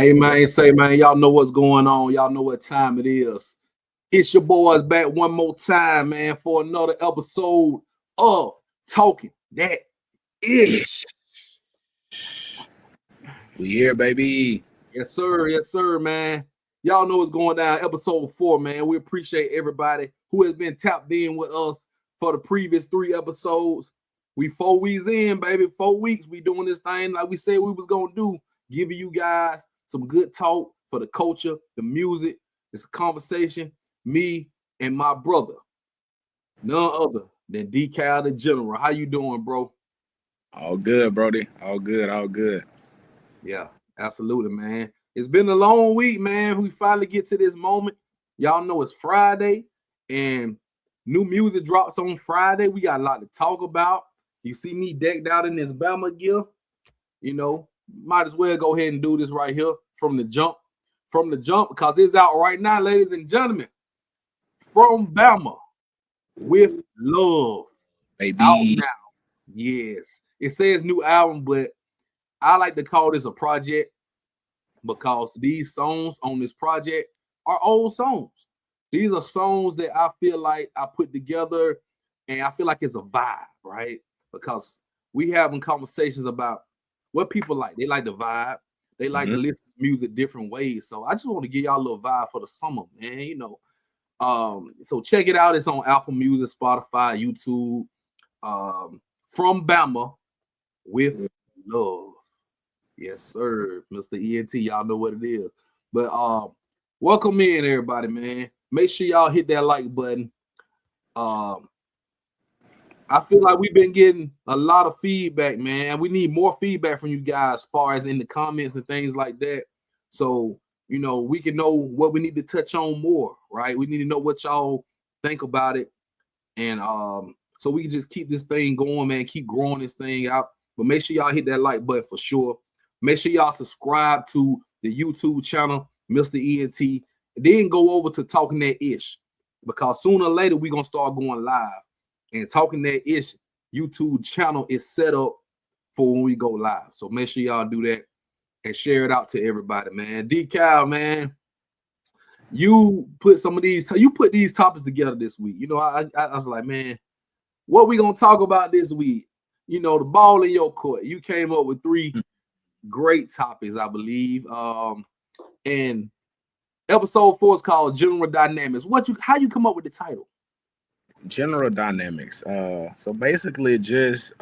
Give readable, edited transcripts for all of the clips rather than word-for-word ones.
Hey man, say man, y'all know what's going on. Y'all know what time it is. It's your boys back one more time, man, for another episode of Talking That Ish. We here, baby. Yes, sir, man. Y'all know what's going down. Episode 4, man. We appreciate everybody who has been tapped in with us for the previous 3 episodes. We 4 weeks in, baby. 4 weeks. We doing this thing like we said we was gonna do, giving you guys some good talk for the culture, the music. It's a conversation. Me and my brother, none other than Decal the General. How you doing, bro? All good, Brody. All good. Yeah, absolutely, man. It's been a long week, man. We finally get to this moment. Y'all know it's Friday, and new music drops on Friday. We got a lot to talk about. You see me decked out in this Bama gear. You know, might as well go ahead and do this right here from the jump. From the jump, because it's out right now, ladies and gentlemen. From Bama with Love. Baby. Out now. Yes. It says new album, but I like to call this a project because these songs on this project are old songs. These are songs that I feel like I put together and I feel like it's a vibe, right? Because we having conversations about what people like. They like the vibe. They like to listen to music different ways. So I just want to give y'all a little vibe for the summer, man. You know. So check it out. It's on Apple Music, Spotify, YouTube. From Bama with Love. Yes, sir. Mr. ENT. Y'all know what it is. But welcome in, everybody, man. Make sure y'all hit that like button. I feel like we've been getting a lot of feedback, man. We need more feedback from you guys as far as in the comments and things like that. So, you know, we can know what we need to touch on more, right? We need to know what y'all think about it. And so we can just keep this thing going, man, keep growing this thing out. But make sure y'all hit that like button for sure. Make sure y'all subscribe to the YouTube channel, Mr. ENT. And then go over to Talking That Ish. Because sooner or later, we're going to start going live. And Talking That Ish YouTube channel is set up for when we go live. So make sure y'all do that and share it out to everybody, man. Decal, man, you put these topics together this week. You know, I was like, man, what we gonna talk about this week? You know, the ball in your court. You came up with 3 great topics, I believe. And episode 4 is called General Dynamics. How you come up with the title? General Dynamics. So basically just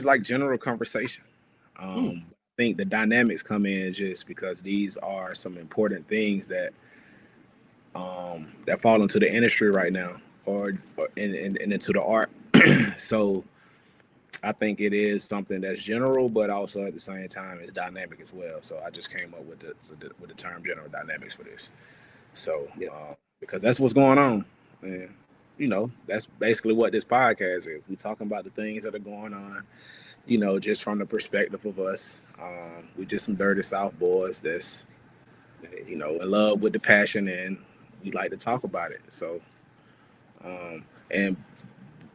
like general conversation. I think the dynamics come in just because these are some important things that that fall into the industry right now or into the art. So I think it is something that's general, but also at the same time is dynamic as well. So I just came up with the term general dynamics for this. So because that's what's going on, and you know that's basically what this podcast is. We talking about the things that are going on, you know, just from the perspective of us. We just some dirty South boys that's, you know, in love with the passion, and we like to talk about it. So, and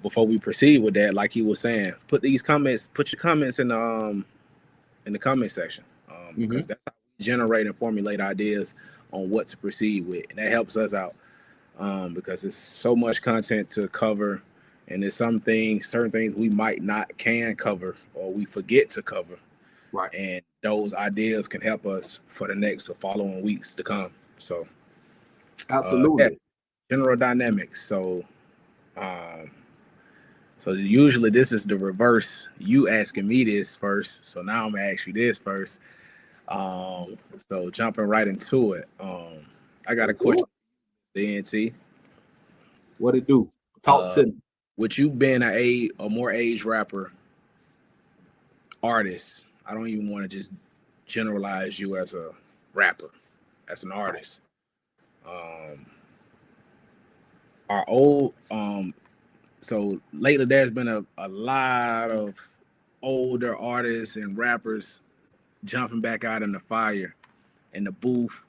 before we proceed with that, like he was saying, put your comments in the comment section, because that's how we generate and formulate ideas on what to proceed with, and that helps us out, because there's so much content to cover, and there's certain things we might not can cover or we forget to cover, right? And those ideas can help us for the following weeks to come. So absolutely. General dynamics. So so usually this is the reverse, you asking me this first, so now I'm gonna ask you this first. So jumping right into it, I got a question, the ENT. What it do? Talk to me. With you being a more age rapper, artist, I don't even want to just generalize you as a rapper, as an artist. So lately there's been a lot of older artists and rappers jumping back out in the fire, in the booth,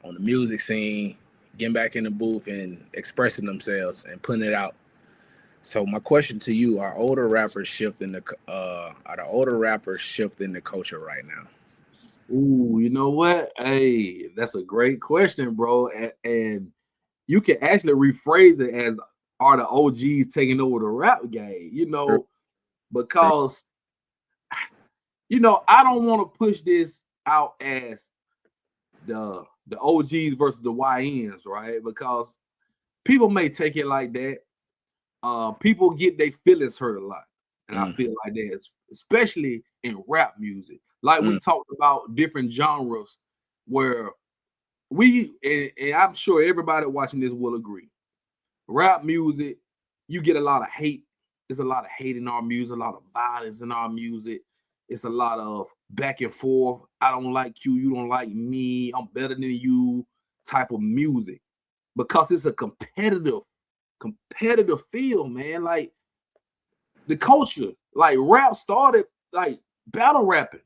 on the music scene, getting back in the booth and expressing themselves and putting it out. So my question to you: Are older rappers shifting the older rappers shifting the culture right now? Ooh, you know what? Hey, that's a great question, bro. And you can actually rephrase it as, are the OGs taking over the rap game? True, true. Because I don't want to push this out as the OGs versus the YNs, right? Because people may take it like that. People get their feelings hurt a lot, and I Mm, feel like that, especially in rap music. Like we mm, talked about different genres, where and I'm sure everybody watching this will agree. Rap music, you get a lot of hate. There's a lot of hate in our music, a lot of violence in our music. It's a lot of back and forth. I don't like you, you don't like me. I'm better than you type of music, because it's a competitive field, man. Like the culture, like rap started like battle rapping.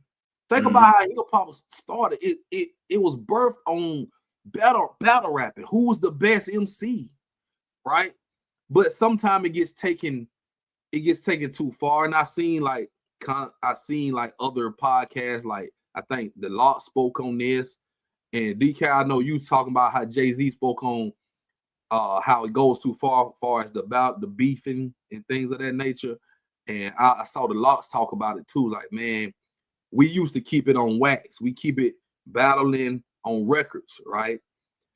Think mm, about how hip hop started. It was birthed on battle rapping. Who was the best MC, right? But sometimes it gets taken too far. And I've seen like other podcasts, like I think the Lot spoke on this, and DK, I know you talking about how Jay-Z spoke on how it goes too far as about the beefing and things of that nature. And I saw the Locks talk about it too. Like, man, we used to keep it on wax. We keep it battling on records, right?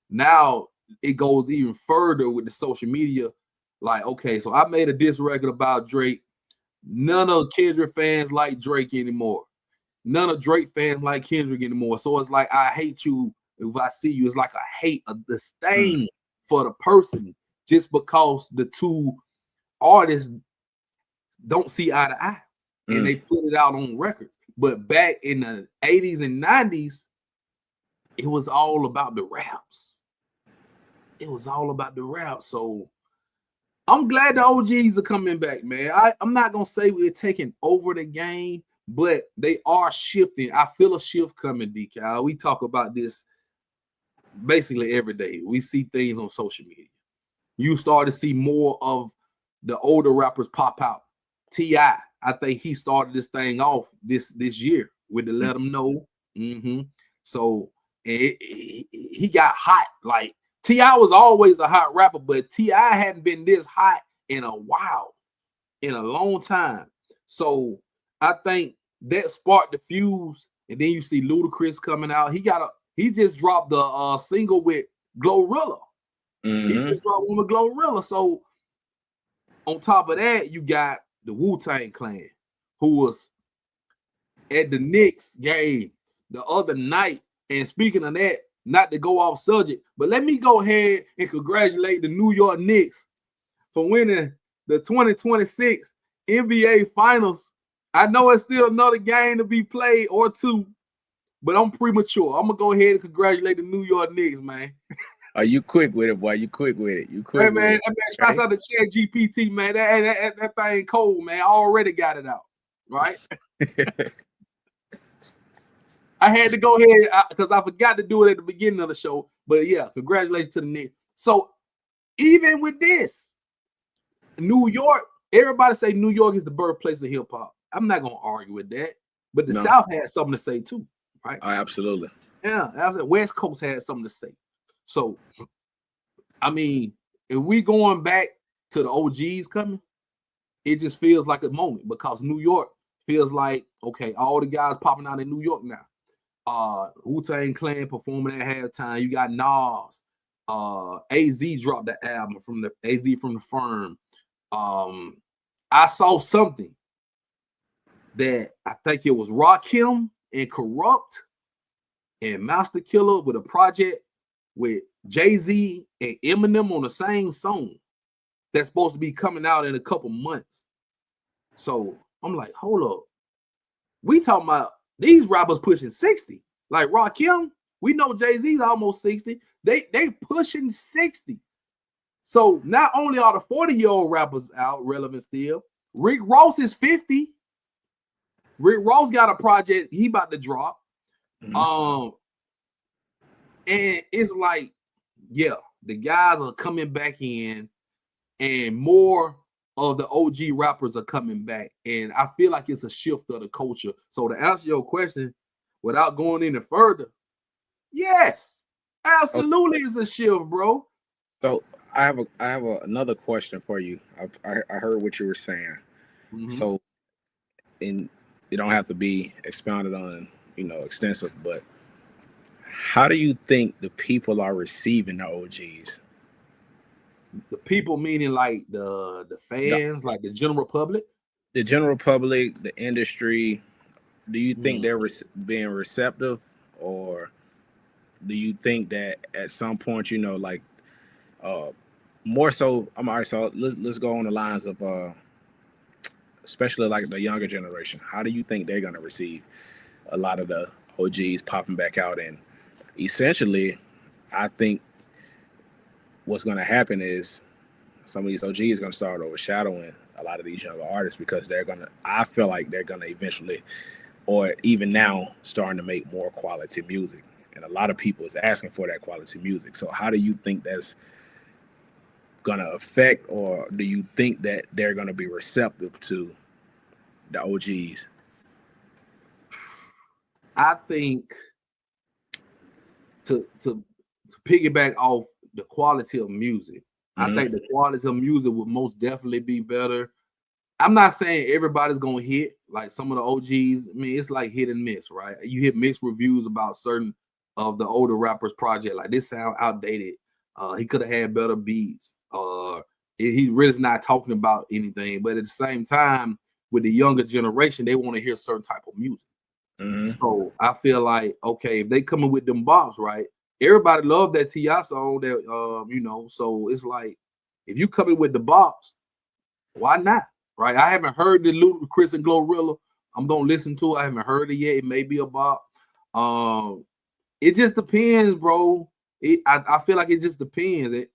Now it goes even further with the social media. Like, okay, so I made a diss record about Drake. None of Kendrick fans like Drake anymore. None of Drake fans like Kendrick anymore. So it's like, I hate you if I see you. It's like a hate, a mm, disdain for the person, just because the two artists don't see eye to eye, and mm. they put it out on record. But back in the 80s and 90s, it was all about the raps. It was all about the rap. So I'm glad the OGs are coming back, man. I'm not gonna say we're taking over the game, but they are shifting. I feel a shift coming, DK. We talk about this basically every day. We see things on social media. You start to see more of the older rappers pop out. T.I., I think he started this thing off this year with the Mm. Let Them Know. So he got hot. Like, T.I. was always a hot rapper, but T.I. hadn't been this hot in a while, in a long time. So I think that sparked the fuse. And then you see Ludacris coming out. He just dropped the single with Glorilla. He Mhm. just dropped one with Glorilla. So on top of that, you got the Wu-Tang Clan, who was at the Knicks game the other night. And speaking of that, not to go off subject, but let me go ahead and congratulate the New York Knicks for winning the 2026 NBA Finals. I know it's still another game to be played or two, but I'm premature. I'm gonna go ahead and congratulate the New York Knicks, man. Are you quick with it, boy? You quick with it. You Hey quick with man, it. shouts Okay. out to Chat GPT, man. That thing cold, man. I already got it out, right? I had to go ahead because I forgot to do it at the beginning of the show. But yeah, congratulations to the Knicks. So even with this, New York, everybody say New York is the birthplace of hip hop. I'm not gonna argue with that, but the No. South had something to say too, right? Oh, absolutely. Yeah, West Coast had something to say. So I mean, if we going back to the OGs coming, it just feels like a moment, because New York feels like, okay, all the guys popping out in New York now. Wu-Tang Clan performing at halftime. You got Nas. AZ dropped the album from the AZ from the Firm. I saw something that I think it was Rakim and Corrupt and Master Killer with a project with Jay-Z and Eminem on the same song that's supposed to be coming out in a couple months. So I'm like, hold up. We talking about these rappers pushing 60. Like Rakim, we know Jay-Z's almost 60. They pushing 60. So not only are the 40-year-old rappers out relevant still, Rick Ross is 50. Rick Ross got a project he about to drop. Mhm. Um, and it's like, yeah, the guys are coming back in, and more of the OG rappers are coming back, and I feel like it's a shift of the culture. So to answer your question, without going any further, yes, absolutely, it's a shift, bro. So I have another question for you. I heard what you were saying. Mm-hmm. So, and it don't have to be expounded on, extensive, but how do you think the people are receiving the OGs? The people, meaning like the The, fans, like the general public. the general public, the industry, do you think Mm. they're being receptive, or do you think that at some point, like uh more so? I'm all right. So let's go on the lines of especially like the younger generation. How do you think they're gonna receive a lot of the OGs popping back out? And essentially, I think what's gonna happen is some of these OGs gonna start overshadowing a lot of these younger artists because I feel like they're gonna eventually, or even now, starting to make more quality music. And a lot of people is asking for that quality music. So how do you think that's gonna affect, or do you think that they're gonna be receptive to the OGs? I think to piggyback off the quality of music, I Mm-hmm. think the quality of music would most definitely be better. I'm not saying everybody's gonna hit like some of the OGs. I mean, it's like hit and miss, right? You hear mixed reviews about certain of the older rappers' project. Like this sound outdated. He could have had better beats. He really is not talking about anything. But at the same time, with the younger generation, they want to hear certain type of music. Mm-hmm. So I feel like, okay, if they coming with them bops, right? Everybody love that T.I. song that so it's like if you coming with the bops, why not? Right? I haven't heard the Ludacris and Glorilla. I'm gonna listen to it. I haven't heard it yet. It may be a bop. It just depends, bro. I feel like it just depends.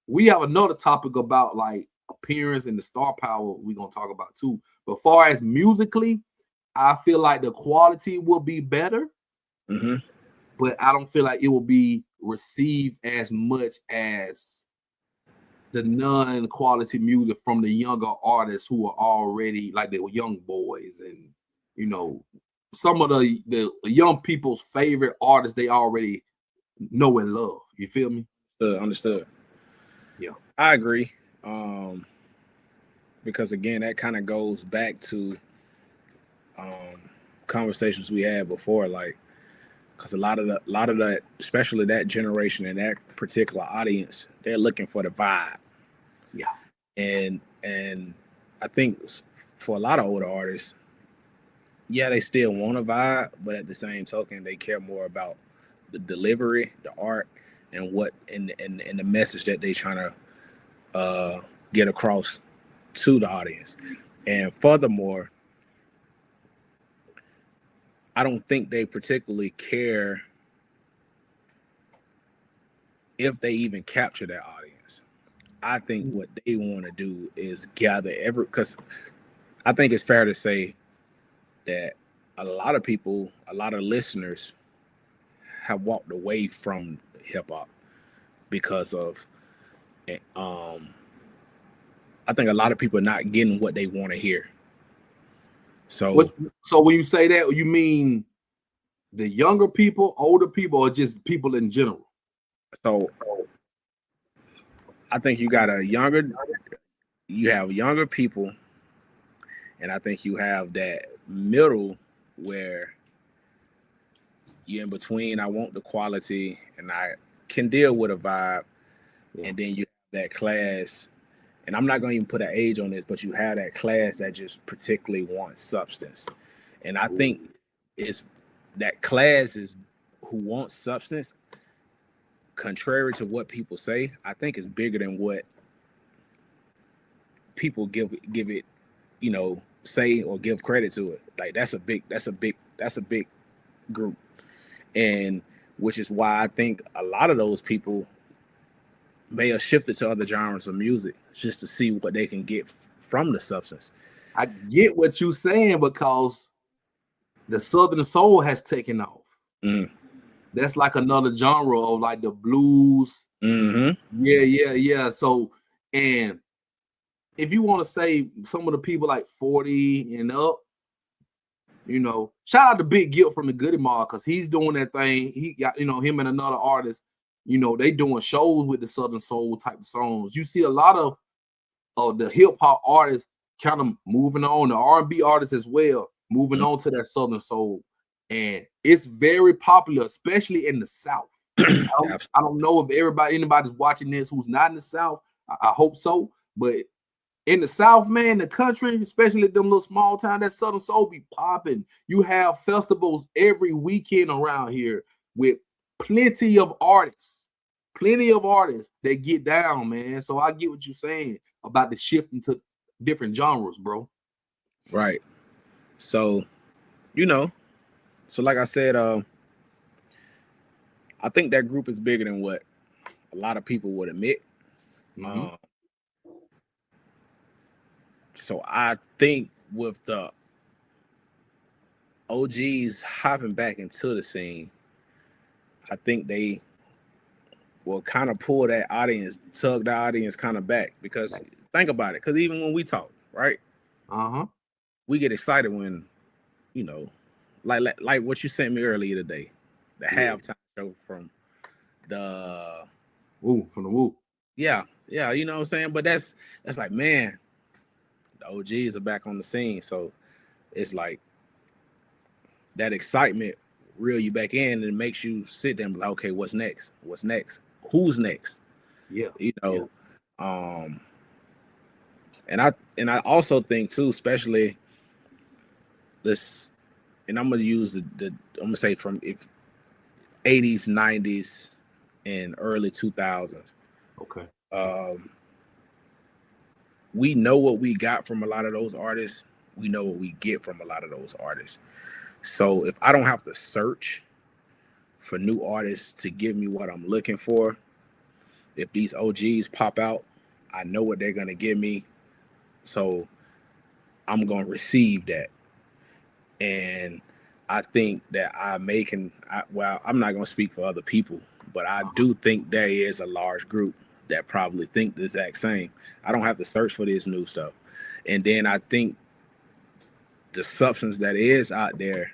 We have another topic about like appearance and the star power we're gonna talk about too. But far as musically, I feel like the quality will be better, Mm-hmm. but I don't feel like it will be received as much as the non-quality music from the younger artists who are already like they were young boys, and some of the young people's favorite artists they already know and love. You feel me? Understood. Yeah. I agree. Because again, that kind of goes back to conversations we had before, like because a lot of that, especially that generation and that particular audience, they're looking for the vibe. Yeah. And I think for a lot of older artists, yeah, they still want a vibe, but at the same token, they care more about the delivery, the art, and what and the message that they trying to get across to the audience. And furthermore, I don't think they particularly care if they even capture that audience. I think what they want to do is gather because I think it's fair to say that a lot of people, a lot of listeners have walked away from hip hop because of I think a lot of people are not getting what they want to hear. So when you say that, you mean the younger people, older people, or just people in general? So I think you have younger people, and I think you have that middle where you're in between. I want the quality and I can deal with a vibe. Yeah. And then you have that class, and I'm not going to even put an age on this, but you have that class that just particularly wants substance. And I think it's that class is who wants substance, contrary to what people say. I think it's bigger than what people give it, say or give credit to it. Like that's a big group. And which is why I think a lot of those people may have shifted to other genres of music just to see what they can get from the substance. I get what you're saying because the Southern soul has taken off. Mm-hmm. That's like another genre of like the blues. Mm-hmm. Yeah. So, and if you want to say some of the people like 40 and up, shout out to Big Gilt from the Goody Mall, because he's doing that thing. He got, him and another artist, they doing shows with the Southern Soul type of songs. You see a lot of the hip hop artists kind of moving on, the R&B artists as well, moving on to that Southern Soul. And it's very popular, especially in the South. I don't know if anybody's watching this who's not in the South. I hope so. But in the South, man, the country, especially them little small town, that Southern Soul be popping. You have festivals every weekend around here with plenty of artists that get down, man. So I get what you're saying about the shifting to different genres, bro. Right. So, so like I said, I think that group is bigger than what a lot of people would admit. Mm-hmm. So I think with the OGs hopping back into the scene, I think they will kind of pull that audience, tug the audience kind of back. Because think about it, because even when we talk, right? We get excited when, like what you sent me earlier today, the halftime show from the Woo. Yeah, you know what I'm saying? But that's like, man, the OGs are back on the scene. So it's like that excitement reel you back in, and it makes you sit there and be like, okay, what's next? Who's next? Yeah. And I also think too, especially this, and I'm gonna use I'm gonna say from 80s, 90s, and early 2000s. Okay. We know what we got from a lot of those artists. We know what we get from a lot of those artists. So if I don't have to search for new artists to give me what I'm looking for, if these OGs pop out, I know what they're gonna give me. So I'm gonna receive that. And I think that I'm not gonna speak for other people, but I do think there is a large group that probably think the exact same. I don't have to search for this new stuff. And then I think the substance that is out there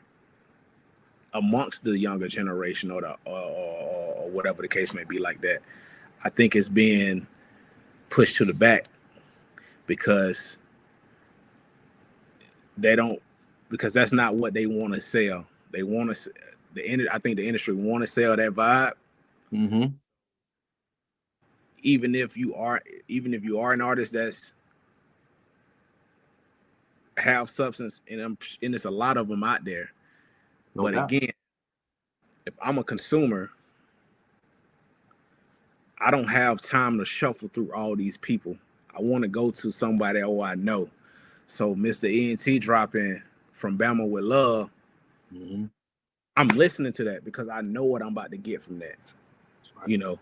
amongst the younger generation or whatever the case may be like that, I think it's being pushed to the back because that's not what they want to sell. They want to, I think the industry want to sell that vibe. Mm-hmm. Even if you are an artist that's have substance, and there's a lot of them out there. But again, if I'm a consumer, I don't have time to shuffle through all these people. I want to go to somebody I know. So Mista ENT dropping From Bama with Love, I'm listening to that because I know what I'm about to get from that. Right.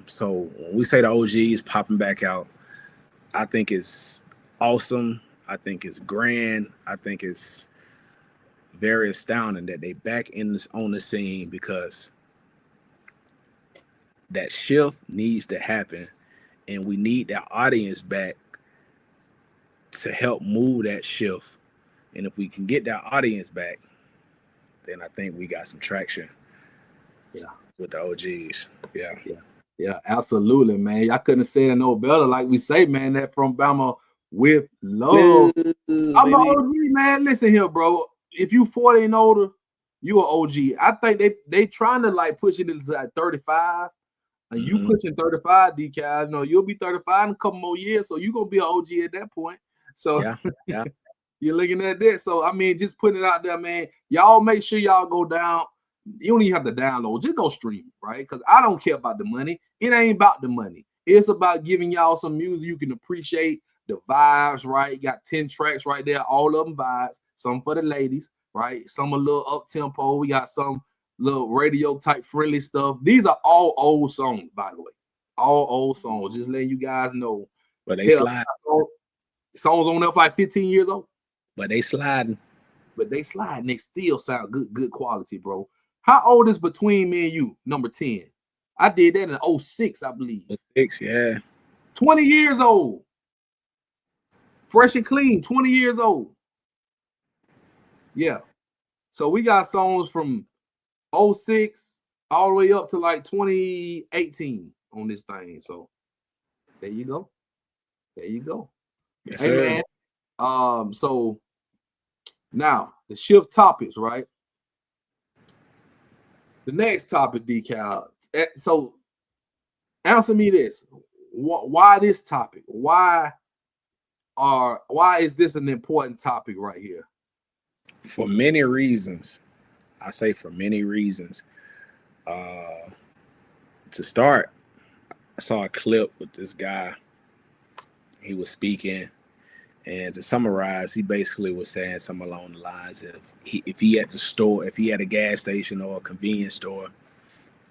So when we say the OGs popping back out, I think it's awesome. I think it's grand. I think it's very astounding that they back on the scene, because that shift needs to happen, and we need that audience back to help move that shift. And if we can get that audience back, then I think we got some traction. Yeah, with the OGs. Yeah, absolutely, man. I couldn't have said it no better. Like we say, man, that From Bama with Love. I'm an OG, man. Listen here, bro. If you 40 and older, you an OG. I think they trying to like push it into like 35. And you pushing 35, DK. You'll be 35 in a couple more years, so you're gonna be an OG at that point. So yeah. You're looking at that. So I mean, just putting it out there, man. Y'all make sure y'all go down. You don't even have to download, just go stream, right? Because I don't care about the money. It ain't about the money. It's about giving y'all some music you can appreciate, the vibes, right? You got 10 tracks right there, all of them vibes. Some for the ladies, right? Some a little up tempo. We got some little radio type friendly stuff. These are all old songs, by the way. All old songs. Just letting you guys know. But they slide. Songs on there for like 15 years old. But they sliding. They still sound good quality, bro. How old is Between Me and You, number 10? I did that in 06, I believe. 06, yeah. 20 years old. fresh and clean, 20 years old. Yeah. So we got songs from 06 all the way up to like 2018 on this thing. So there you go. There you go. Yes, Hey sir. man. So now the shift topics, right? The next topic, Decal. So answer me this. Why this topic? Why is this an important topic right here? For many reasons. I say for many reasons. To start, I saw a clip with this guy. He was speaking, and to summarize, he basically was saying something along the lines of if he at the store, if he at a gas station or a convenience store,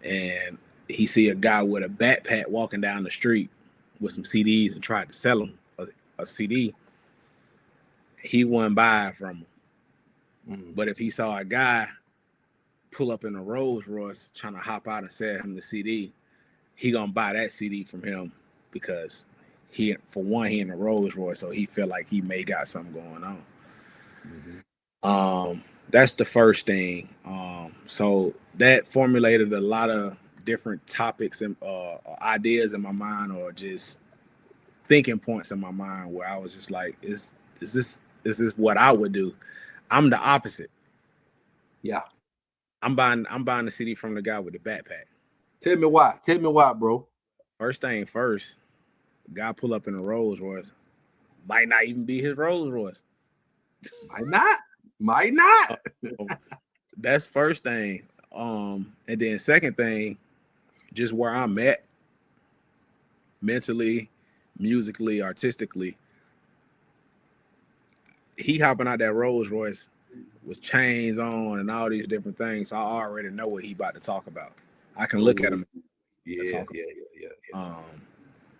and he see a guy with a backpack walking down the street with some CDs and tried to sell him a CD, he wouldn't buy it from him. But if he saw a guy pull up in a Rolls Royce trying to hop out and sell him the CD, he gonna buy that CD from him because he in a Rolls Royce, so he feel like he may got something going on. That's the first thing. So that formulated a lot of different topics and ideas in my mind, or just thinking points in my mind, where I was just like, is this what I would do? I'm the opposite. Yeah. I'm buying the CD from the guy with the backpack. Tell me why. Tell me why, bro. First thing first, guy pull up in a Rolls Royce. Might not even be his Rolls Royce. Might not. That's first thing. And then second thing, just where I'm at mentally, musically, artistically. He hopping out that Rolls Royce with chains on and all these different things. So I already know what he about to talk about. I can look at him. Yeah.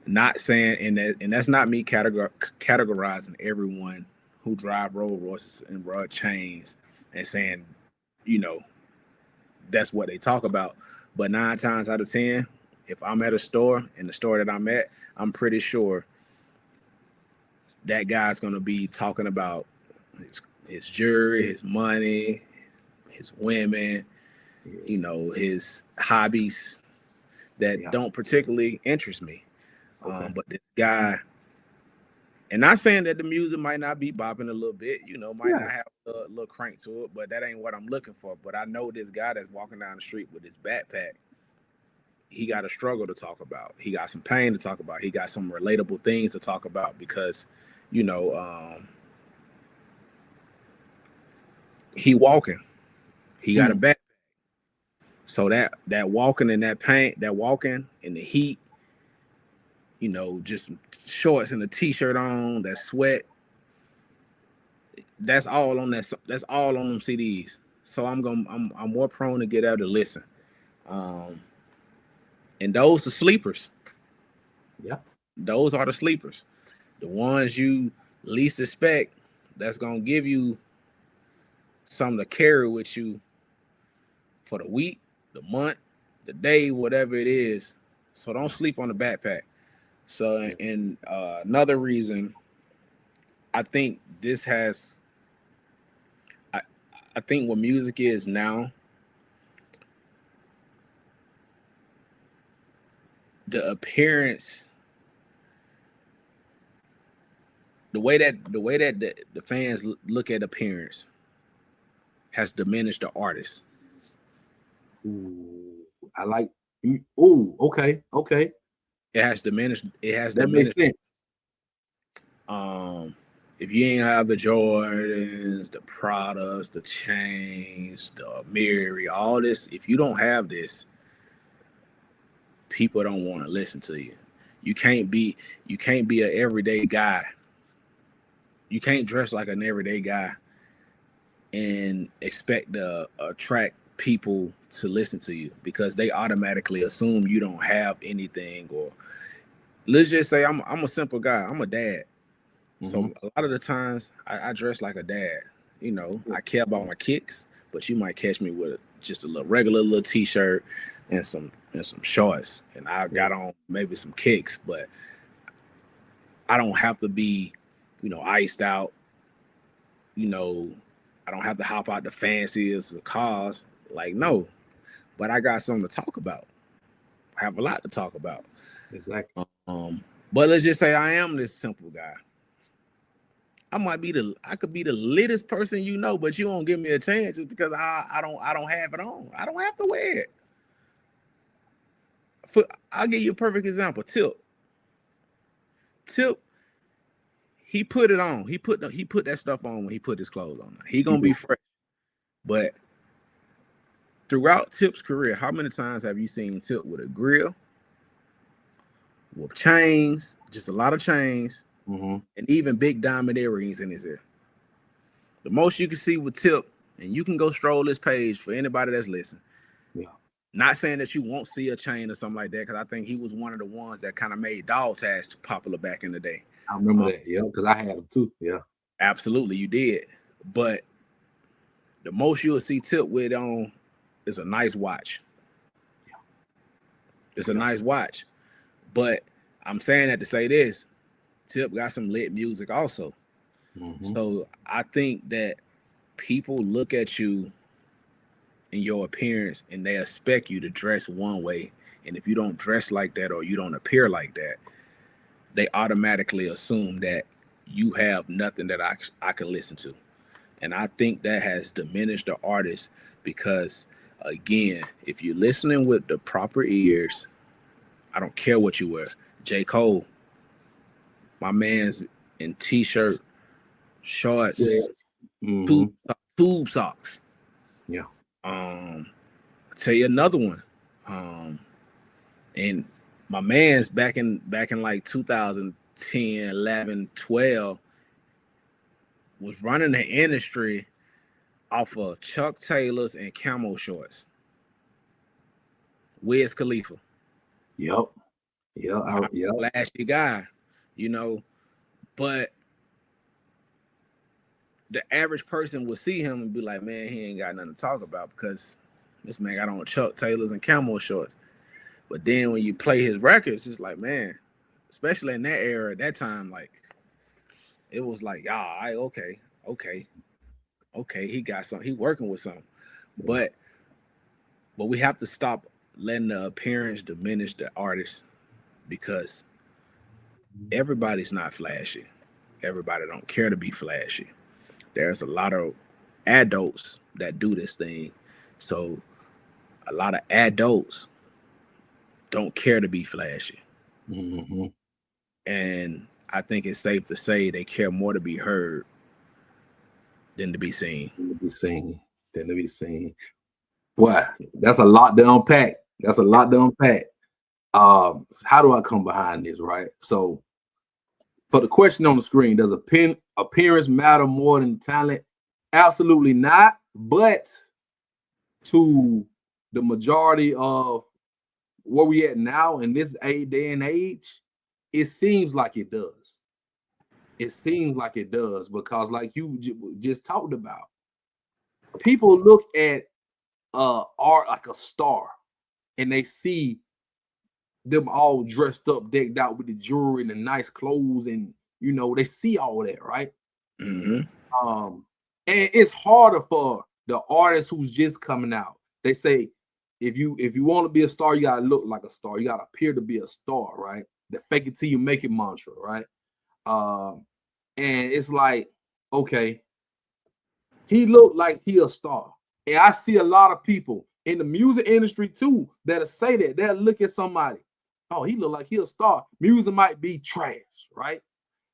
Not saying, and that's not me categorizing everyone who drive Rolls Royces and run chains and saying, that's what they talk about. But 9 times out of 10, if I'm at a store, in the store that I'm at, I'm pretty sure that guy's going to be talking about his jewelry, his money, his women, his hobbies that don't particularly interest me. Okay. But this guy, and not saying that the music might not be bopping a little bit, might not have a little crank to it, but that ain't what I'm looking for. But I know this guy that's walking down the street with his backpack, he got a struggle to talk about. He got some pain to talk about. He got some relatable things to talk about because, he walking. He got a backpack. So that walking in that pain, that walking in the heat, just shorts and a t-shirt on, that sweat. That's all on that. That's all on them CDs. So I'm more prone to get out to listen. And those are sleepers. Yeah. Those are the sleepers. The ones you least expect, that's gonna give you something to carry with you for the week, the month, the day, whatever it is. So don't sleep on the backpack. So, and another reason, I think this has, I think what music is now, the appearance, the way that the fans look at appearance has diminished the artist. Ooh, I like. Ooh, okay. It has diminished. That makes sense. If you ain't have the Jordans, the Pradas, the chains, the Mary, all this, if you don't have this, people don't want to listen to you. You can't be an everyday guy. You can't dress like an everyday guy and expect to attract people to listen to you, because they automatically assume you don't have anything. Or let's just say I'm a simple guy. I'm a dad. So a lot of the times I dress like a dad. I care about my kicks, but you might catch me with just a regular little t-shirt and some shorts, and I got on maybe some kicks, but I don't have to be iced out. I don't have to hop out the fanciest cars. Like, no, but I got something to talk about. I have a lot to talk about. Exactly. But let's just say I am this simple guy. I could be the littest person but you won't give me a chance just because I don't have it on. I don't have to wear it. I'll give you a perfect example. Tip, he put it on. He put that stuff on when he put his clothes on. He gonna be fresh. But throughout Tip's career, how many times have you seen Tip with a grill, with chains, just a lot of chains, and even big diamond earrings in his ear? The most you can see with Tip, and you can go stroll this page for anybody that's listening. Yeah. Not saying that you won't see a chain or something like that, because I think he was one of the ones that kind of made dog tags popular back in the day. I remember that, yeah, because I had them too. Yeah. Absolutely, you did. But the most you'll see Tip with on is a nice watch. Yeah. It's a nice watch. But I'm saying that to say this, Tip got some lit music also. So I think that people look at you in your appearance and they expect you to dress one way. And if you don't dress like that or you don't appear like that, they automatically assume that you have nothing that I can listen to. And I think that has diminished the artist because, again, if you're listening with the proper ears, I don't care what you wear. J. Cole, my man's in t-shirt, shorts, tube socks. Yeah. I'll tell you another one. And my man's back in like 2010, 11, 12 was running the industry off of Chuck Taylors and camo shorts. Wiz Khalifa. Yep. Yeah. Flashy guy, but the average person would see him and be like, man, he ain't got nothing to talk about because this man got on Chuck Taylors and camo shorts. But then when you play his records, it's like, man, especially in that era, at that time, like, it was like, okay, he got something, he working with something. But we have to stop letting the appearance diminish the artist because everybody's not flashy. Everybody don't care to be flashy. There's a lot of adults that do this thing. So a lot of adults don't care to be flashy. And I think it's safe to say they care more to be heard than to be seen. Than to be seen. Boy, that's a lot to unpack. How do I come behind this, right? So for the question on the screen, does appearance matter more than talent? Absolutely not. But to the majority of where we at now in this day and age, it seems like it does. It seems like it does because, like you just talked about, people look at art like a star, and they see them all dressed up, decked out with the jewelry and the nice clothes, and they see all that, right? And it's harder for the artist who's just coming out. They say if you want to be a star, you gotta look like a star. You gotta appear to be a star, right? The fake it till you make it mantra, right? And it's like, okay, he looked like he a star. And I see a lot of people in the music industry too that'll say that. They'll look at somebody, oh, he look like he a star. Music might be trash, right?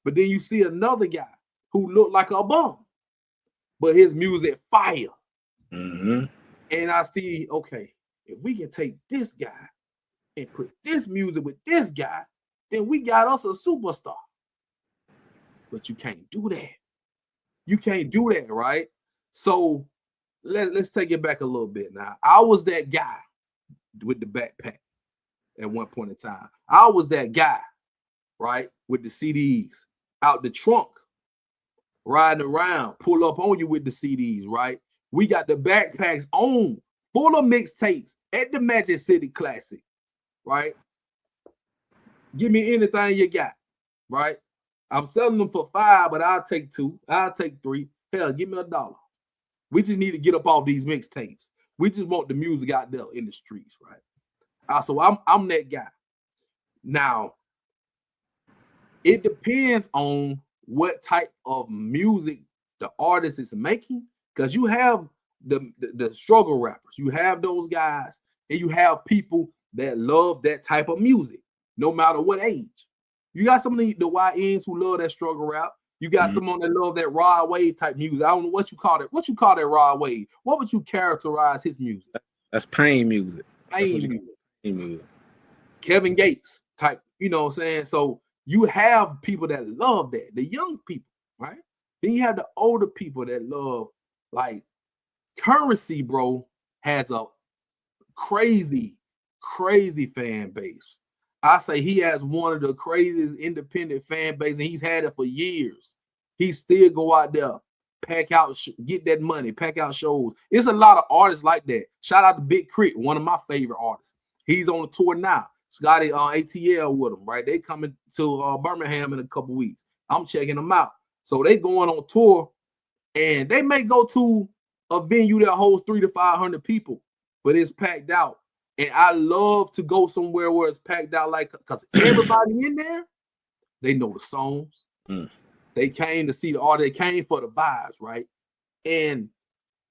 But then you see another guy who looked like a bum, but his music fire. And I see, okay, if we can take this guy and put this music with this guy, then we got us a superstar. But you can't do that. You can't do that, right? So let's take it back a little bit now. I was that guy with the backpack at one point in time. I was that guy, right, with the CDs out the trunk, riding around, pull up on you with the CDs, right? We got the backpacks on, full of mixtapes at the Magic City Classic, right? Give me anything you got, right? I'm selling them for $5, but I'll take 2. I'll take 3. Hell, give me $1. We just need to get up off these mixtapes. We just want the music out there in the streets, right? So I'm that guy. Now, it depends on what type of music the artist is making, because you have the struggle rappers, you have those guys, and you have people that love that type of music, no matter what age. You got some of the YNs who love that struggle rap. You got someone that love that raw wave type music. I don't know what you call it. What you call that raw wave? What would you characterize his music? That's pain music. Pain music. Kevin Gates type, you know what I'm saying? So you have people that love that, the young people, right? Then you have the older people that love, like, Currency, bro, has a crazy fan base. I say he has one of the craziest independent fan base, and he's had it for years. He still go out there, pack out, get that money, pack out shows. It's a lot of artists like that. Shout out to Big Crit, one of my favorite artists. He's on the tour now. Scotty ATL with him, right? They coming to Birmingham in a couple weeks. I'm checking them out. So they going on tour, and they may go to a venue that holds 300 to 500 people, but it's packed out. And I love to go somewhere where it's packed out, like, because everybody in there, they know the songs. They came to see the art. They came for the vibes, right? And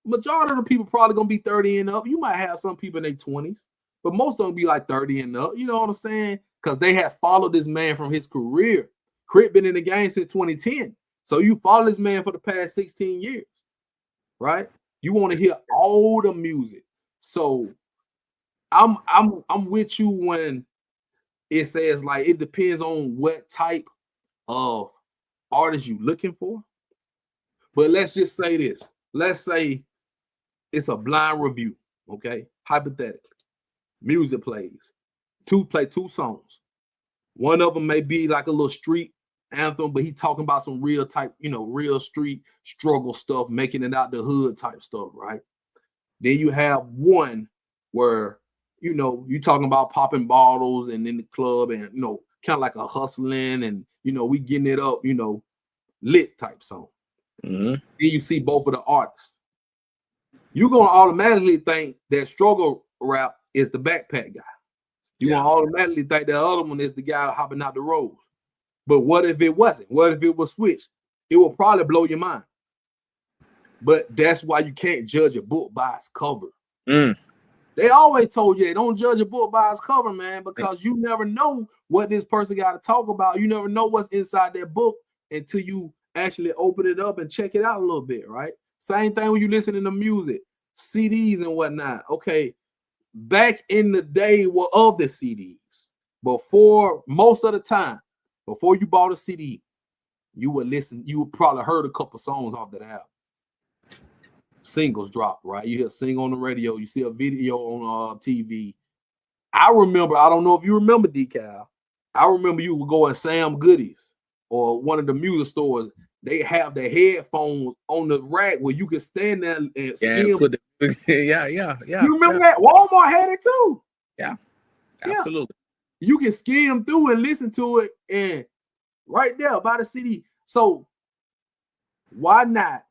majority of the people probably gonna be 30 and up. You might have some people in their 20s, but most of them be like 30 and up. You know what I'm saying? Because they have followed this man from his career. Crit been in the game since 2010, so you follow this man for the past 16 years, right? You want to hear all the music. So I'm with you when it says, like, it depends on what type of artist you looking for. But let's just say this. Let's say it's a blind review, okay? Hypothetically. Music plays. Play two songs. One of them may be like a little street anthem, but he talking about some real type, real street struggle stuff, making it out the hood type stuff, right? Then you have one where, you talking about popping bottles and in the club and, kind of like a hustling and, we getting it up, lit type song. Then you see both of the artists. You're going to automatically think that struggle rap is the backpack guy. You're going to automatically think that other one is the guy hopping out the roads. But what if it wasn't? What if it was switched? It will probably blow your mind. But that's why you can't judge a book by its cover. They always told you, don't judge a book by its cover, man, because you never know what this person got to talk about. You never know what's inside that book until you actually open it up and check it out a little bit, right? Same thing when you listening to music, CDs and whatnot. Okay, back in the day of the CDs, before most of the time, before you bought a CD, you would probably heard a couple songs off that album. Singles dropped, right? You hear a single on the radio, you see a video on TV. I remember, I don't know if you remember, Decal. I remember you would go in Sam Goodies or one of the music stores. They have the headphones on the rack where you can stand there and skim. Yeah. You remember that? Walmart had it too. Yeah, absolutely. You can skim through and listen to it, and right there by the CD. So why not?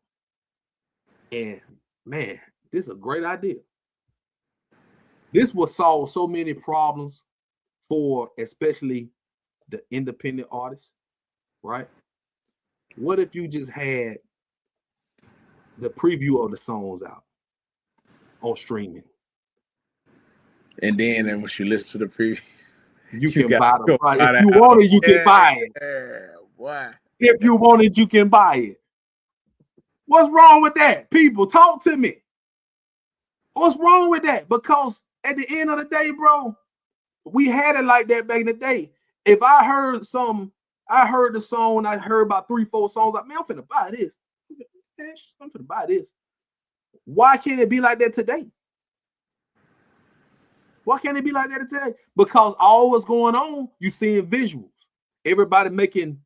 And man, this is a great idea. This will solve so many problems for especially the independent artists, right? What if you just had the preview of the songs out on streaming? And then once you listen to the preview, you can buy the product. If you want it, you can buy it. Why? If you want it, you can buy it. What's wrong with that? People, talk to me. What's wrong with that? Because at the end of the day, bro, we had it like that back in the day. If I heard the song, I heard about 3-4 songs, like, man, I'm finna buy this. I'm finna buy this. Why can't it be like that today? Why can't it be like that today? Because all what's going on, you seeing visuals. Everybody making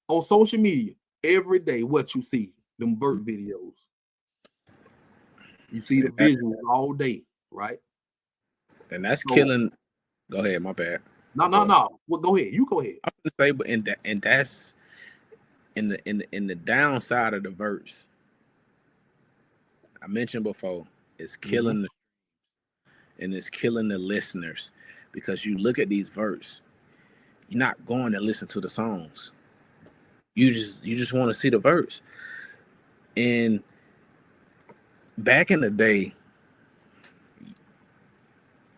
on social media every day what you see. Them bird videos. You see the visuals all day, right? And that's killing. Go ahead, my bad. No. Well, go ahead. You go ahead. I'm gonna say, but and that's in the downside of the verse, I mentioned before, it's killing and it's killing the listeners, because you look at these verse, you're not going to listen to the songs. You just want to see the verse. And back in the day,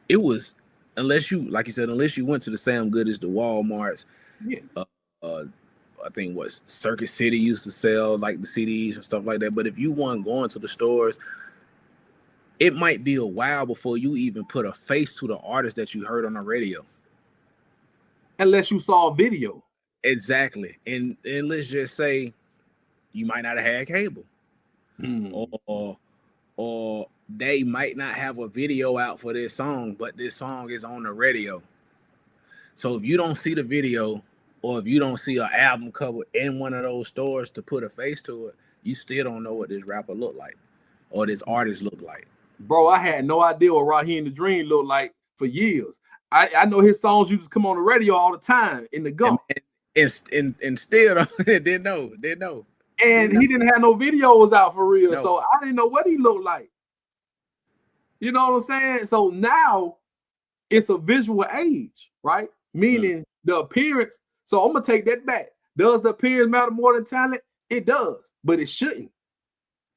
it was, unless you, like you said, unless you went to the Sam Goodies, the Walmarts, I think what Circuit City used to sell like the CDs and stuff like that. But if you weren't going to the stores, it might be a while before you even put a face to the artist that you heard on the radio. Unless you saw a video. Exactly. And let's just say you might not have had cable. Or they might not have a video out for this song, but this song is on the radio. So if you don't see the video, or if you don't see an album cover in one of those stores to put a face to it, you still don't know what this rapper look like or this artist look like. Bro, I had no idea what Raheem the Dream looked like for years. I know his songs used to come on the radio all the time in the go. And still didn't know. And he didn't have no videos out for real. No. So I didn't know what he looked like. You know what I'm saying? So now it's a visual age, right? Meaning the appearance. So I'm going to take that back. Does the appearance matter more than talent? It does, but it shouldn't.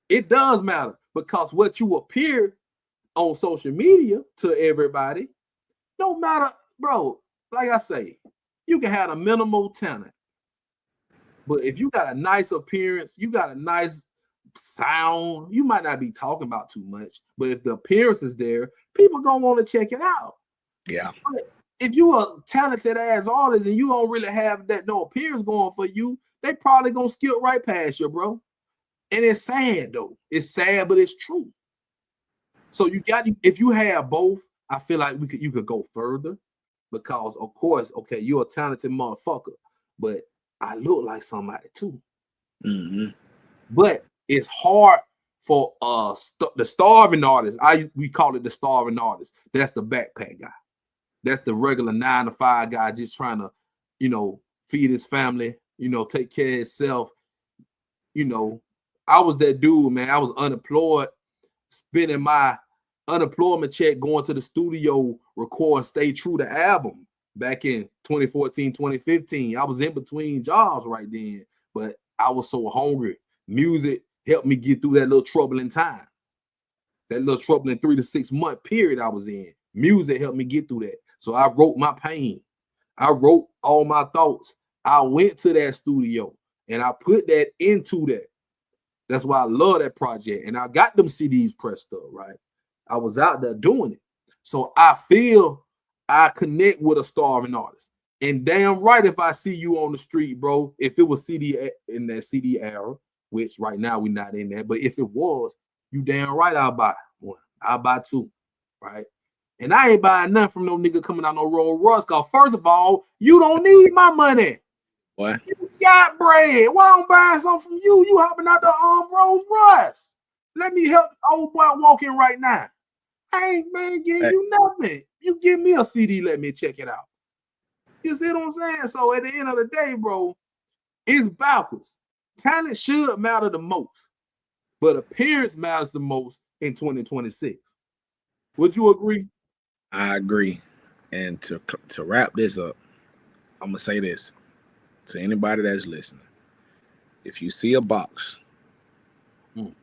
It does matter, because what you appear on social media to everybody, no matter, bro, like I say, you can have a minimal talent. But if you got a nice appearance, you got a nice sound, you might not be talking about too much, but if the appearance is there, people gonna want to check it out. Yeah. But if you a talented ass artist and you don't really have that no appearance going for you, they probably gonna skip right past you, bro. And it's sad though. It's sad, but it's true. So if you have both, I feel like you could go further, because of course, okay, you're a talented motherfucker, but I look like somebody too. But it's hard for the starving artist. We call it the starving artist. That's the backpack guy. That's the regular 9-to-5 guy just trying to, feed his family, take care of himself. I was that dude, man. I was unemployed, spending my unemployment check going to the studio, record Stay True the album back in 2014, 2015. I was in between jobs right then, but I was so hungry. Music helped me get through that little troubling time. That little troubling 3 to 6 month period I was in. Music helped me get through that. So I wrote my pain. I wrote all my thoughts. I went to that studio and I put that into that. That's why I love that project. And I got them CDs pressed up, right? I was out there doing it. So I feel I connect with a starving artist. And damn right, if I see you on the street, bro, if it was CD in that CD era, which right now we're not in that, but if it was, you damn right I'll buy one. I'll buy two, right? And I ain't buying nothing from no nigga coming out no Rolls Royce, because first of all, you don't need my money. What? You got bread. Why I'm buying something from you? You hopping out the Rolls Royce. Let me help old boy walk in right now. I ain't, man, giving you nothing. You give me a CD, let me check it out. You see what I'm saying? So at the end of the day, bro, it's backwards. Talent should matter the most, but appearance matters the most in 2026. Would you agree? I agree. And to wrap this up, I'm gonna say this to anybody that's listening. If you see a box, and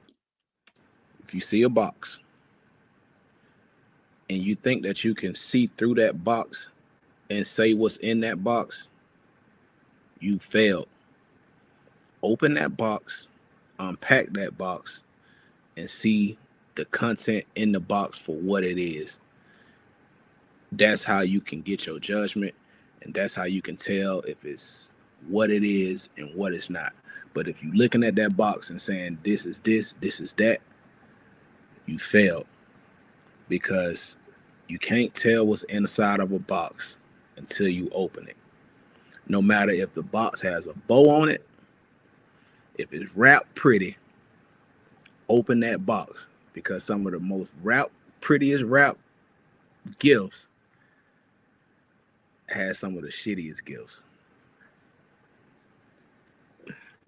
you think that you can see through that box and say what's in that box, you failed. Open that box, unpack that box, and see the content in the box for what it is. That's how you can get your judgment, and that's how you can tell if it's what it is and what it's not. But if you're looking at that box and saying this is this, this is that, you failed, because you can't tell what's inside of a box until you open it. No matter if the box has a bow on it, if it's wrapped pretty, open that box, because some of the most prettiest wrapped gifts has some of the shittiest gifts.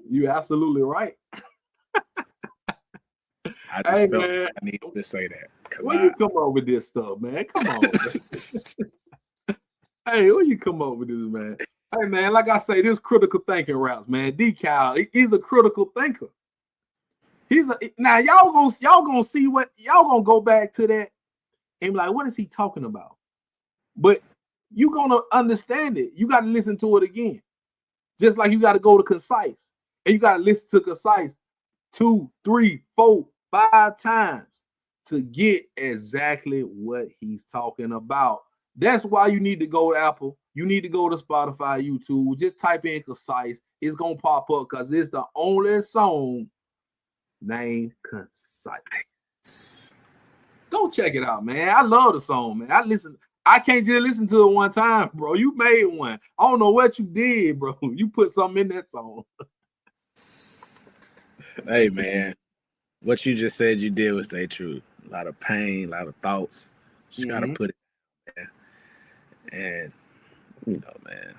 You absolutely right. I just felt like I needed to say that. Where you come up with this stuff, man? Come on, man. Hey, where you come up with this, man? Hey, man, like I say, this critical thinking raps, man. Decal, he's a critical thinker. Now y'all gonna see what y'all gonna go back to that and be like, what is he talking about? But you gonna understand it. You got to listen to it again. Just like you got to go to Concise and you got to listen to Concise 2, 3, 4, 5 times to get exactly what he's talking about. That's why you need to go to Apple. You need to go to Spotify, YouTube. Just type in Concise. It's gonna pop up because it's the only song named Concise. Go check it out, man. I love the song, man. I can't just listen to it one time, bro. You made one. I don't know what you did, bro. You put something in that song. Hey, man. What you just said you did was stay true. A lot of pain, a lot of thoughts. Just gotta put it there. And you know, man.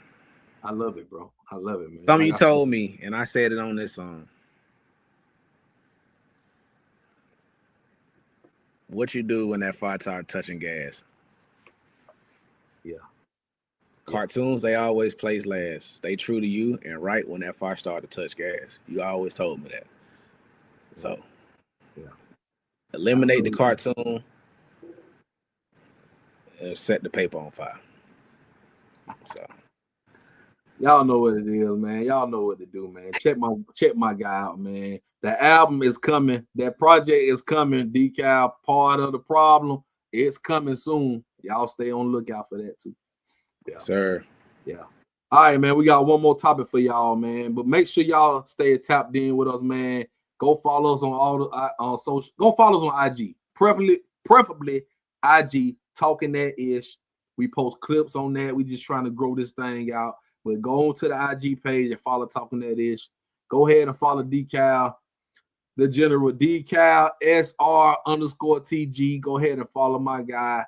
I love it, bro. I love it, man. Something you told me, and I said it on this song. What you do when that fire tire touching gas? Yeah. Cartoons, they always place last. Stay true to you and right when that fire started to touch gas. You always told me that. So, yeah. Eliminate the cartoon and set the paper on fire. So, y'all know what it is, man. Y'all know what to do, man. Check my guy out, man. The album is coming. That project is coming. Decal, part of the problem. It's coming soon. Y'all stay on the lookout for that too. Yeah, sir. Yeah. All right, man. We got one more topic for y'all, man. But make sure y'all stay tapped in with us, man. Go follow us on all the on social. Go follow us on IG. Preferably IG. Talking That Ish. We post clips on that. We just trying to grow this thing out. But go on to the IG page and follow Talking That Ish. Go ahead and follow Decal, the general Decal SR_TG. Go ahead and follow my guy.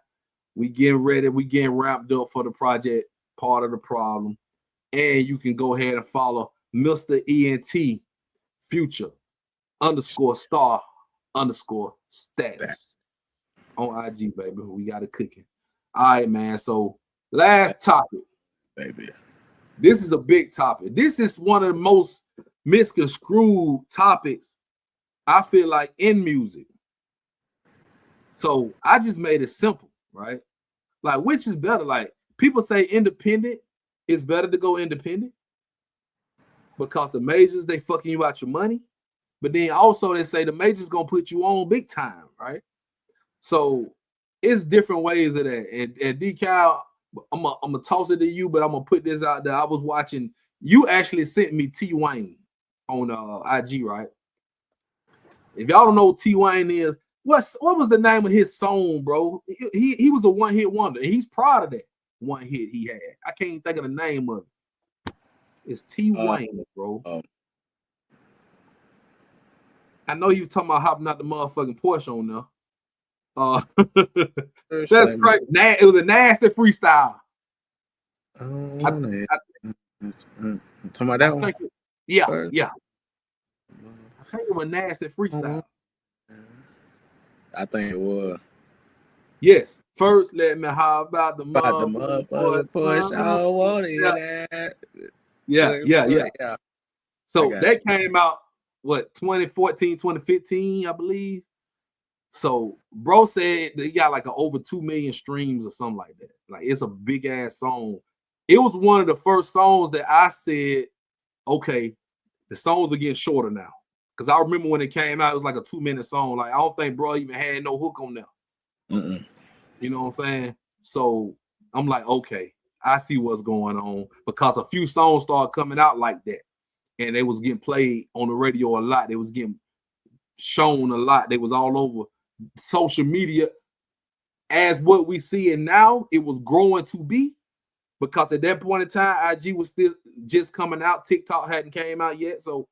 We getting ready. We getting wrapped up for the project, part of the problem. And you can go ahead and follow Mr. ENT Future _star_status on IG, baby. We got it cooking. All right, man. So last topic, baby. This is a big topic. This is one of the most misconstrued topics, I feel like, in music. So I just made it simple, right? Like, which is better? Like, people say independent is better to go independent because the majors, they fucking you out your money. But then also they say the majors gonna put you on big time, right? So it's different ways of that. And Decal, I'm gonna toss it to you, but I'm gonna put this out there. I was watching. You actually sent me T Wayne on IG, right? If y'all don't know what T Wayne is, what was the name of his song, bro? He was a one-hit wonder, and he's proud of that one hit he had. I can't even think of the name of it. It's T Wayne, bro. I know you talking about hopping out the motherfucking Porsche on there. That's right. It was a nasty freestyle. Talking about that one? Yeah. I think it was nasty freestyle. I think it was. Yes. First, let me hop about the motherfucking Porsche. I don't want to hear that. Yeah. So that came out, what, 2014, 2015, I believe. So bro said that he got like over 2 million streams or something like that. Like, it's a big ass song. It was one of the first songs that I said, okay, the songs are getting shorter now. Because I remember when it came out, it was like a 2-minute song. Like, I don't think bro even had no hook on there. You know what I'm saying? So I'm like, okay, I see what's going on, because a few songs started coming out like that. And they was getting played on the radio a lot. They was getting shown a lot. They was all over social media. As what we see it now, it was growing to be, because at that point in time, IG was still just coming out. TikTok hadn't came out yet. So,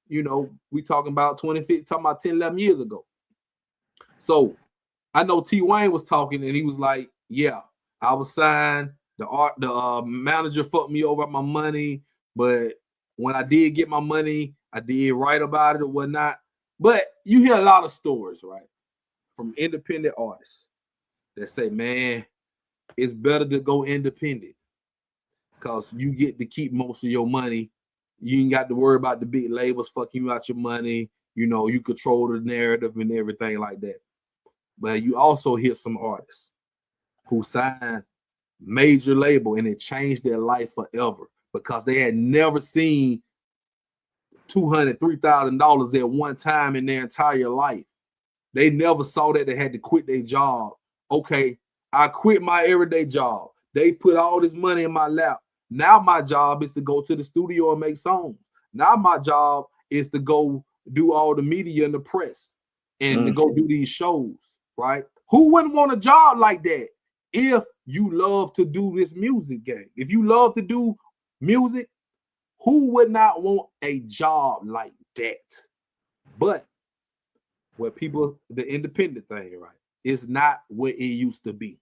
you know, we talking about 2015, talking about 10, 11 years ago. So I know T Wayne was talking, and he was like, yeah, I was signed. The manager fucked me over my money, but when I did get my money, I did write about it or whatnot. But you hear a lot of stories, right, from independent artists that say, man, it's better to go independent because you get to keep most of your money. You ain't got to worry about the big labels fucking you out your money. You know, you control the narrative and everything like that. But you also hear some artists who signed major label and it changed their life forever because they had never seen $200,000, $3,000 at one time in their entire life. They never saw that they had to quit their job. Okay, I quit my everyday job. They put all this money in my lap. Now my job is to go to the studio and make songs. Now my job is to go do all the media and the press and to go do these shows, right? Who wouldn't want a job like that if you love to do this music game? If you love to do music, who would not want a job like that? But where people, the independent thing, right, it's not what it used to be.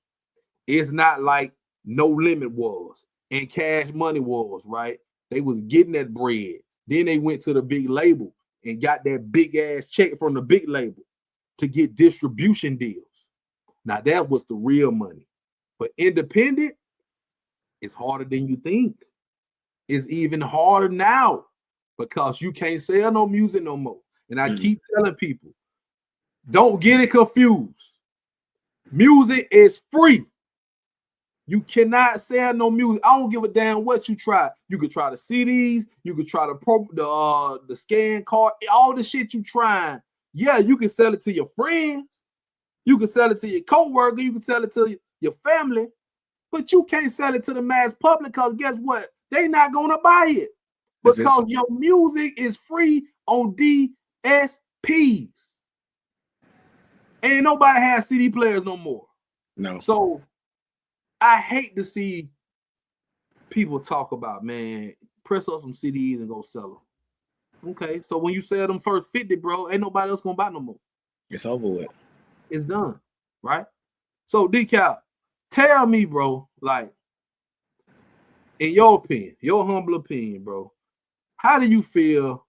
It's not like No Limit was and Cash Money was, right? They was getting that bread. Then they went to the big label and got that big ass check from the big label to get distribution deals. Now that was the real money. But independent, it's harder than you think. It's even harder now because you can't sell no music no more. And I keep telling people, don't get it confused. Music is free. You cannot sell no music. I don't give a damn what you try. You could try the CDs. You could try the scan card. All the shit you trying. Yeah, you can sell it to your friends. You can sell it to your coworker. You can sell it to your family. But you can't sell it to the mass public because guess what? They not going to buy it because your music is free on DSPs. Ain't nobody has CD players no more. No. So I hate to see people talk about, man, press up some CDs and go sell them. Okay, so when you sell them first 50, bro, ain't nobody else gonna buy no more. It's over with. It's done, right? So Decal, tell me, bro, like, in your opinion, your humble opinion, bro, how do you feel?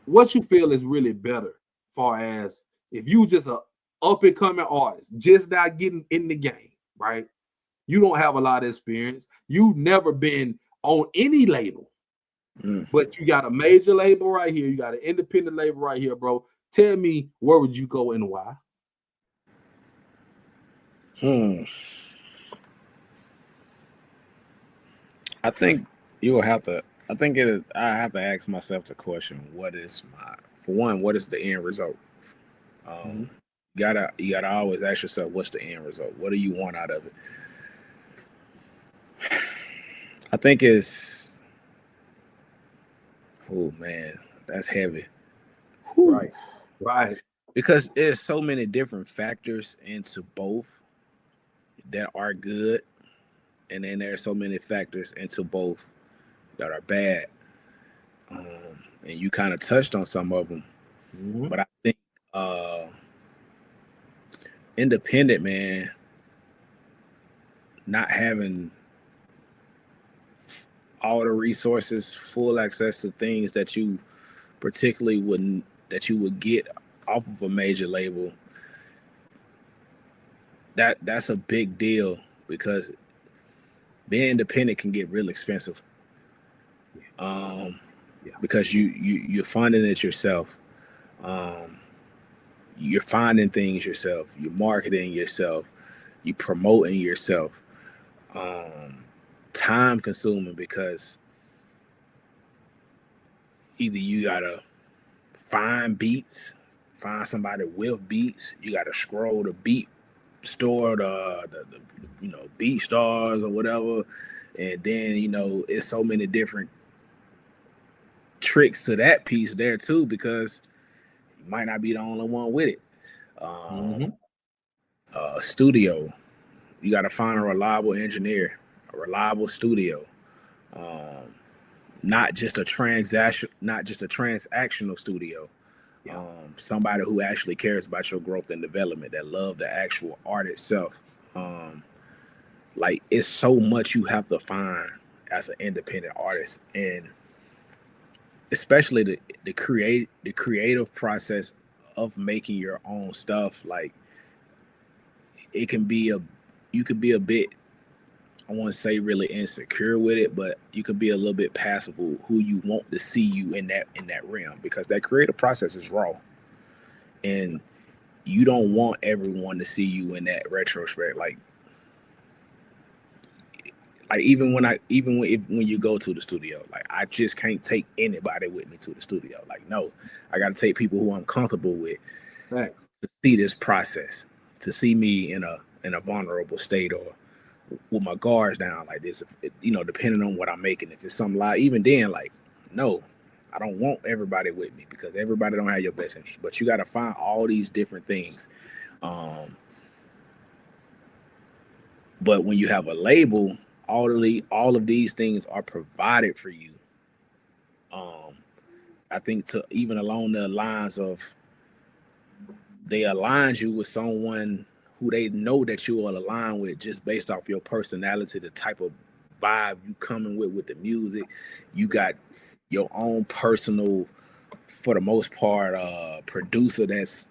What you feel is really better, far as if you just a up and coming artist, just not getting in the game, right? You don't have a lot of experience. You've never been on any label, but you got a major label right here. You got an independent label right here, bro. Tell me, where would you go and why? I think you will have to. I think I have to ask myself the question: what is what is the end result? You gotta always ask yourself, what's the end result? What do you want out of it? I think it's, oh man, that's heavy. Right. Because there's so many different factors into both that are good, and then there's so many factors into both that are bad. And you kind of touched on some of them, but I think independent, man, not having all the resources, full access to things that you particularly would get off of a major label, that's a big deal because being independent can get real expensive. Because you're funding it yourself. You're finding things yourself. You're marketing yourself. You're promoting yourself. Time consuming because either you gotta find beats, find somebody with beats. You gotta scroll the beat store, the beat stars or whatever, and then it's so many different tricks to that piece there too because you might not be the only one with it. Studio, you got to find a reliable engineer, a reliable studio, not just a transactional studio. Somebody who actually cares about your growth and development, that love the actual art itself. Like, it's so much you have to find as an independent artist, and especially the creative process of making your own stuff. Like it can be you could be a bit, I want to say, really insecure with it, but you could be a little bit passive who you want to see you in that realm, because that creative process is raw, and you don't want everyone to see you in that retrospect. Like when you go to the studio, like I just can't take anybody with me to the studio. Like no, I got to take people who I'm comfortable with Thanks. to see this process, to see me in a vulnerable state, or with my guards down like this. Depending on what I'm making, if it's something live, even then, like no, I don't want everybody with me, because everybody don't have your best interest. But you got to find all these different things. But when you have a label, all of these things are provided for you. I think to even along the lines of, they align you with someone who they know that you will align with, just based off your personality, the type of vibe you coming with the music. You got your own personal, for the most part, producer that's,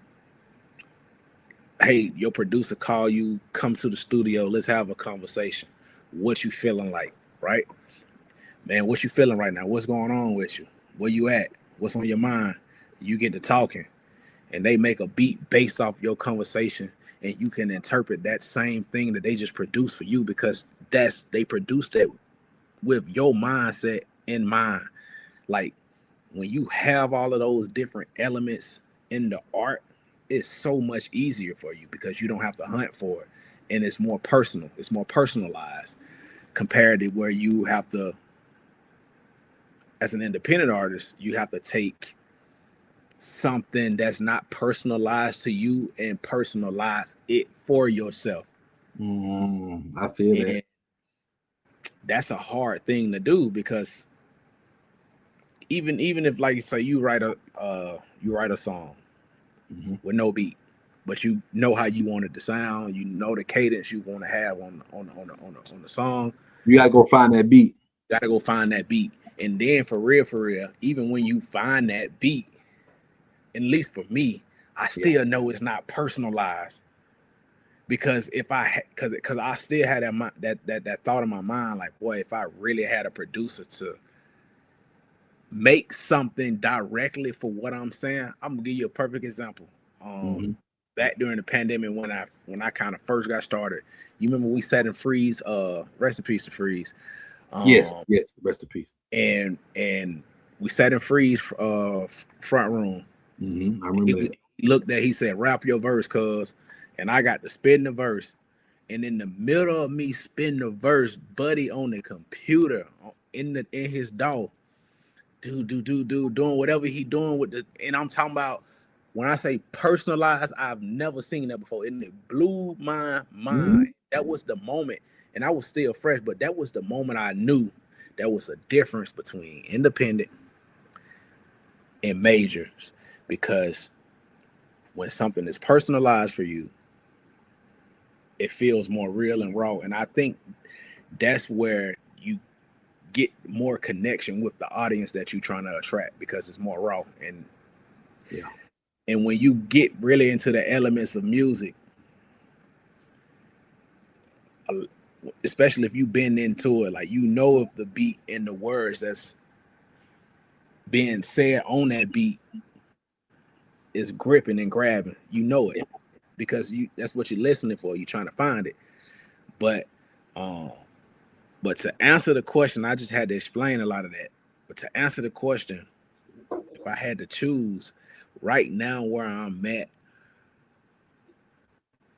hey, your producer call you, come to the studio, let's have a conversation. What you feeling like, right? Man, what you feeling right now? What's going on with you? Where you at? What's on your mind? You get to talking, and they make a beat based off your conversation, and you can interpret that same thing that they just produced for you, because they produced it with your mindset in mind. Like when you have all of those different elements in the art, it's so much easier for you, because you don't have to hunt for it, and it's more personal. It's more personalized compared to where you have to, as an independent artist, you have to take something that's not personalized to you and personalize it for yourself. I feel And that. that's a hard thing to do, because even if, like, say you write a song with no beat, but you know how you want it to sound, you know the cadence you want to have on the song. You gotta go find that beat. Got to go find that beat, and then for real, even when you find that beat, at least for me, I still know it's not personalized, because if because I still had that thought in my mind, like, boy, if I really had a producer to make something directly for what I'm saying. I'm gonna give you a perfect example. Back during the pandemic, when I kind of first got started, you remember we sat in Freeze, rest in peace to Freeze. Yes, rest in peace. And we sat in Freeze front room. I remember that. He looked at, he said, "Rap your verse, cuz," and I got to spin the verse. And in the middle of me spinning the verse, Buddy on the computer in his DAW, doing whatever he doing with the, and I'm talking about, when I say personalized, I've never seen that before, and it blew my mind. That was the moment, and I was still fresh, but that was the moment I knew there was a difference between independent and majors, because when something is personalized for you, it feels more real and raw, and I think that's where you get more connection with the audience that you're trying to attract, because it's more raw. And when you get really into the elements of music, especially if you've been into it, like, you know, if the beat and the words that's being said on that beat is gripping and grabbing, you know it, because that's what you're listening for. You're trying to find it. But to answer the question, I just had to explain a lot of that. But to answer the question, if I had to choose right now where I'm at,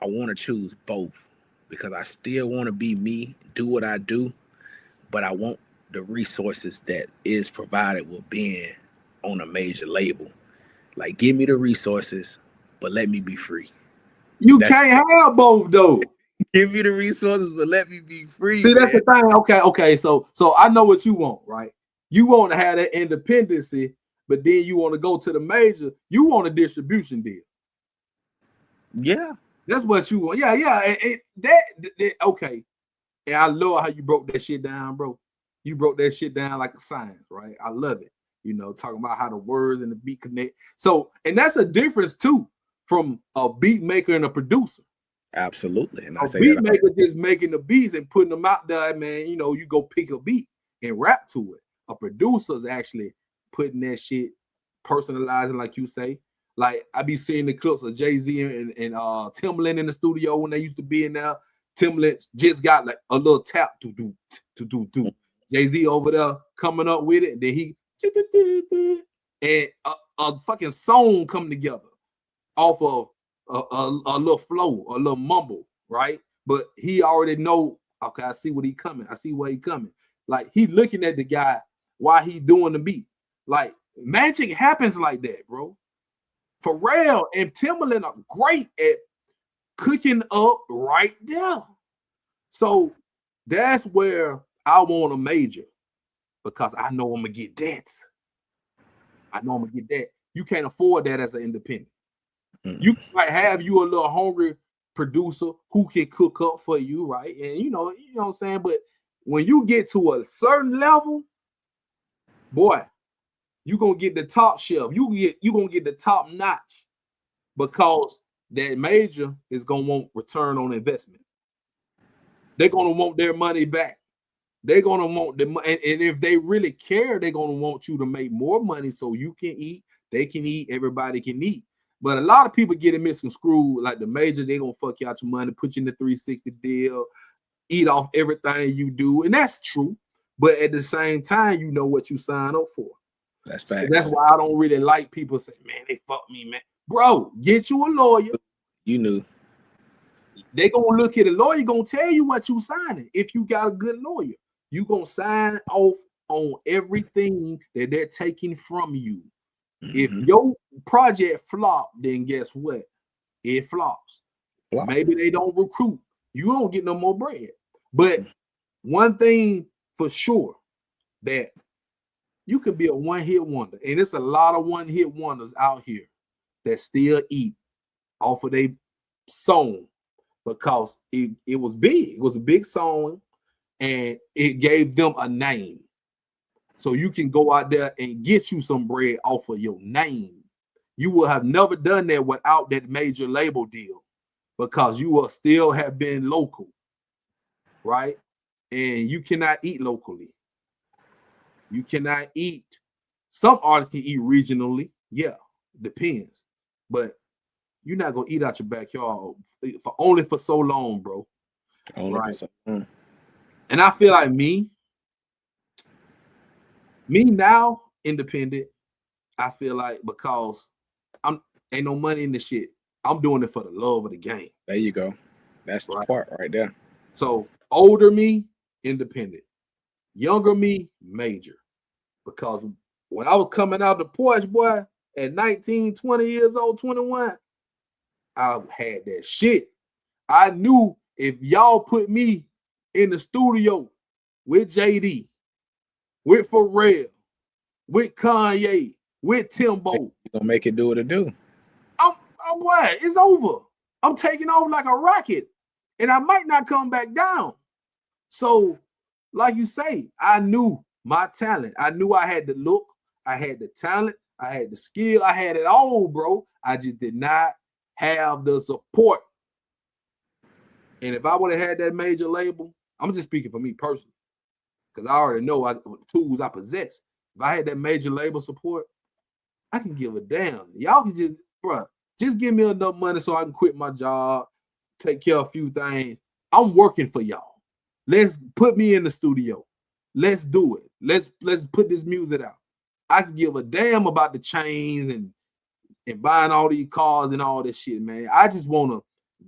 I want to choose both, because I still want to be me, do what I do, but I want the resources that is provided with being on a major label. Like, give me the resources, but let me be free. Can't have both though. Give me the resources, but let me be free. See, man. that's the thing. Okay. So I know what you want, right? You want to have that independency, but then you want to go to the major. You want a distribution deal. Yeah, that's what you want. Yeah. That okay. And I love how you broke that shit down, bro. You broke that shit down like a science, right? I love it. You know, talking about how the words and the beat connect. So, and that's a difference too from a beat maker and a producer. Absolutely. And I A say beat that maker just making the beats and putting them out there, man. You know, you go pick a beat and rap to it. A producer's actually putting that shit, personalizing, like you say. Like I be seeing the clips of Jay-Z and Timbaland in the studio when they used to be in there. Timbaland just got like a little tap to do. Jay-Z over there coming up with it, and then he and a fucking song coming together off of a little flow, a little mumble, right? But he already know, okay, I see what he coming. I see where he coming. Like he looking at the guy while he doing the beat. Like magic happens like that, bro. Pharrell and Timbaland are great at cooking up right there. So that's where I want a major because I know I'm gonna get that. I know I'm gonna get that. You can't afford that as an independent. You might have you a little hungry producer who can cook up for you, right? And you know what I'm saying. But when you get to a certain level, boy, you gonna get the top shelf. You gonna get the top notch because that major is gonna want return on investment. They're gonna want their money back. They're gonna want the money, and if they really care, they're gonna want you to make more money so you can eat, they can eat, everybody can eat. But a lot of people get it misconstrued. Like the major, they gonna fuck you out your money, put you in the 360 deal, eat off everything you do, and that's true. But at the same time, you know what you sign up for. That's So facts. that's why I don't really like people say, "Man, they fuck me, man." Bro, get you a lawyer. You knew. They gonna look at a lawyer, gonna tell you what you signing. If you got a good lawyer, you gonna sign off on everything that they're taking from you. If your project flop, then guess what? It flops. Flop. Maybe they don't recruit. You don't get no more bread. But one thing for sure that you can be a one-hit wonder, and it's a lot of one-hit wonders out here that still eat off of their song because it was big. It was a big song, and it gave them a name. So you can go out there and get you some bread off of your name. You will have never done that without that major label deal because you will still have been local, right? And you cannot eat locally. You cannot eat. Some artists can eat regionally. Yeah, depends. But you're not gonna eat out your backyard for only for so long, bro. Only right? for some. And I feel like me now, independent. I feel like because ain't no money in this shit. I'm doing it for the love of the game. There you go. That's the part right there. So older me, independent. Younger me, major. Because when I was coming out the porch, boy, at 19, 20 years old, 21, I had that shit. I knew if y'all put me in the studio with JD, with Pharrell, with Kanye, with Timbo, You're gonna make it do what it do. I'm what? It's over. I'm taking off like a rocket, and I might not come back down. So, like you say, I knew my talent. I knew I had the look, I had the talent, I had the skill, I had it all, bro. I just did not have the support. And if I would have had that major label, I'm just speaking for me personally, because I already know the tools I possess. If I had that major label support, I can give a damn. Y'all can just, bro, just give me enough money so I can quit my job, take care of a few things. I'm working for y'all. Let's put me in the studio. Let's do it. Let's put this music out. I can give a damn about the chains and buying all these cars and all this shit, man. I just want to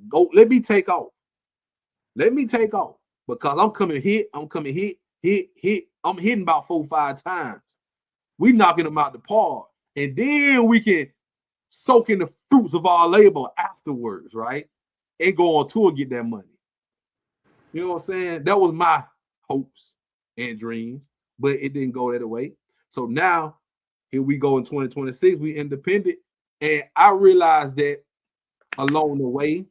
go. Let me take off. Let me take off because I'm coming hit. I'm hitting about 4-5 times. We knocking them out the park. And then we can soak in the fruits of our labor afterwards, right? And go on tour, get that money. You know what I'm saying? That was my hopes and dreams, but it didn't go that way. So now, here we go in 2026, we independent. And I realized that along the way,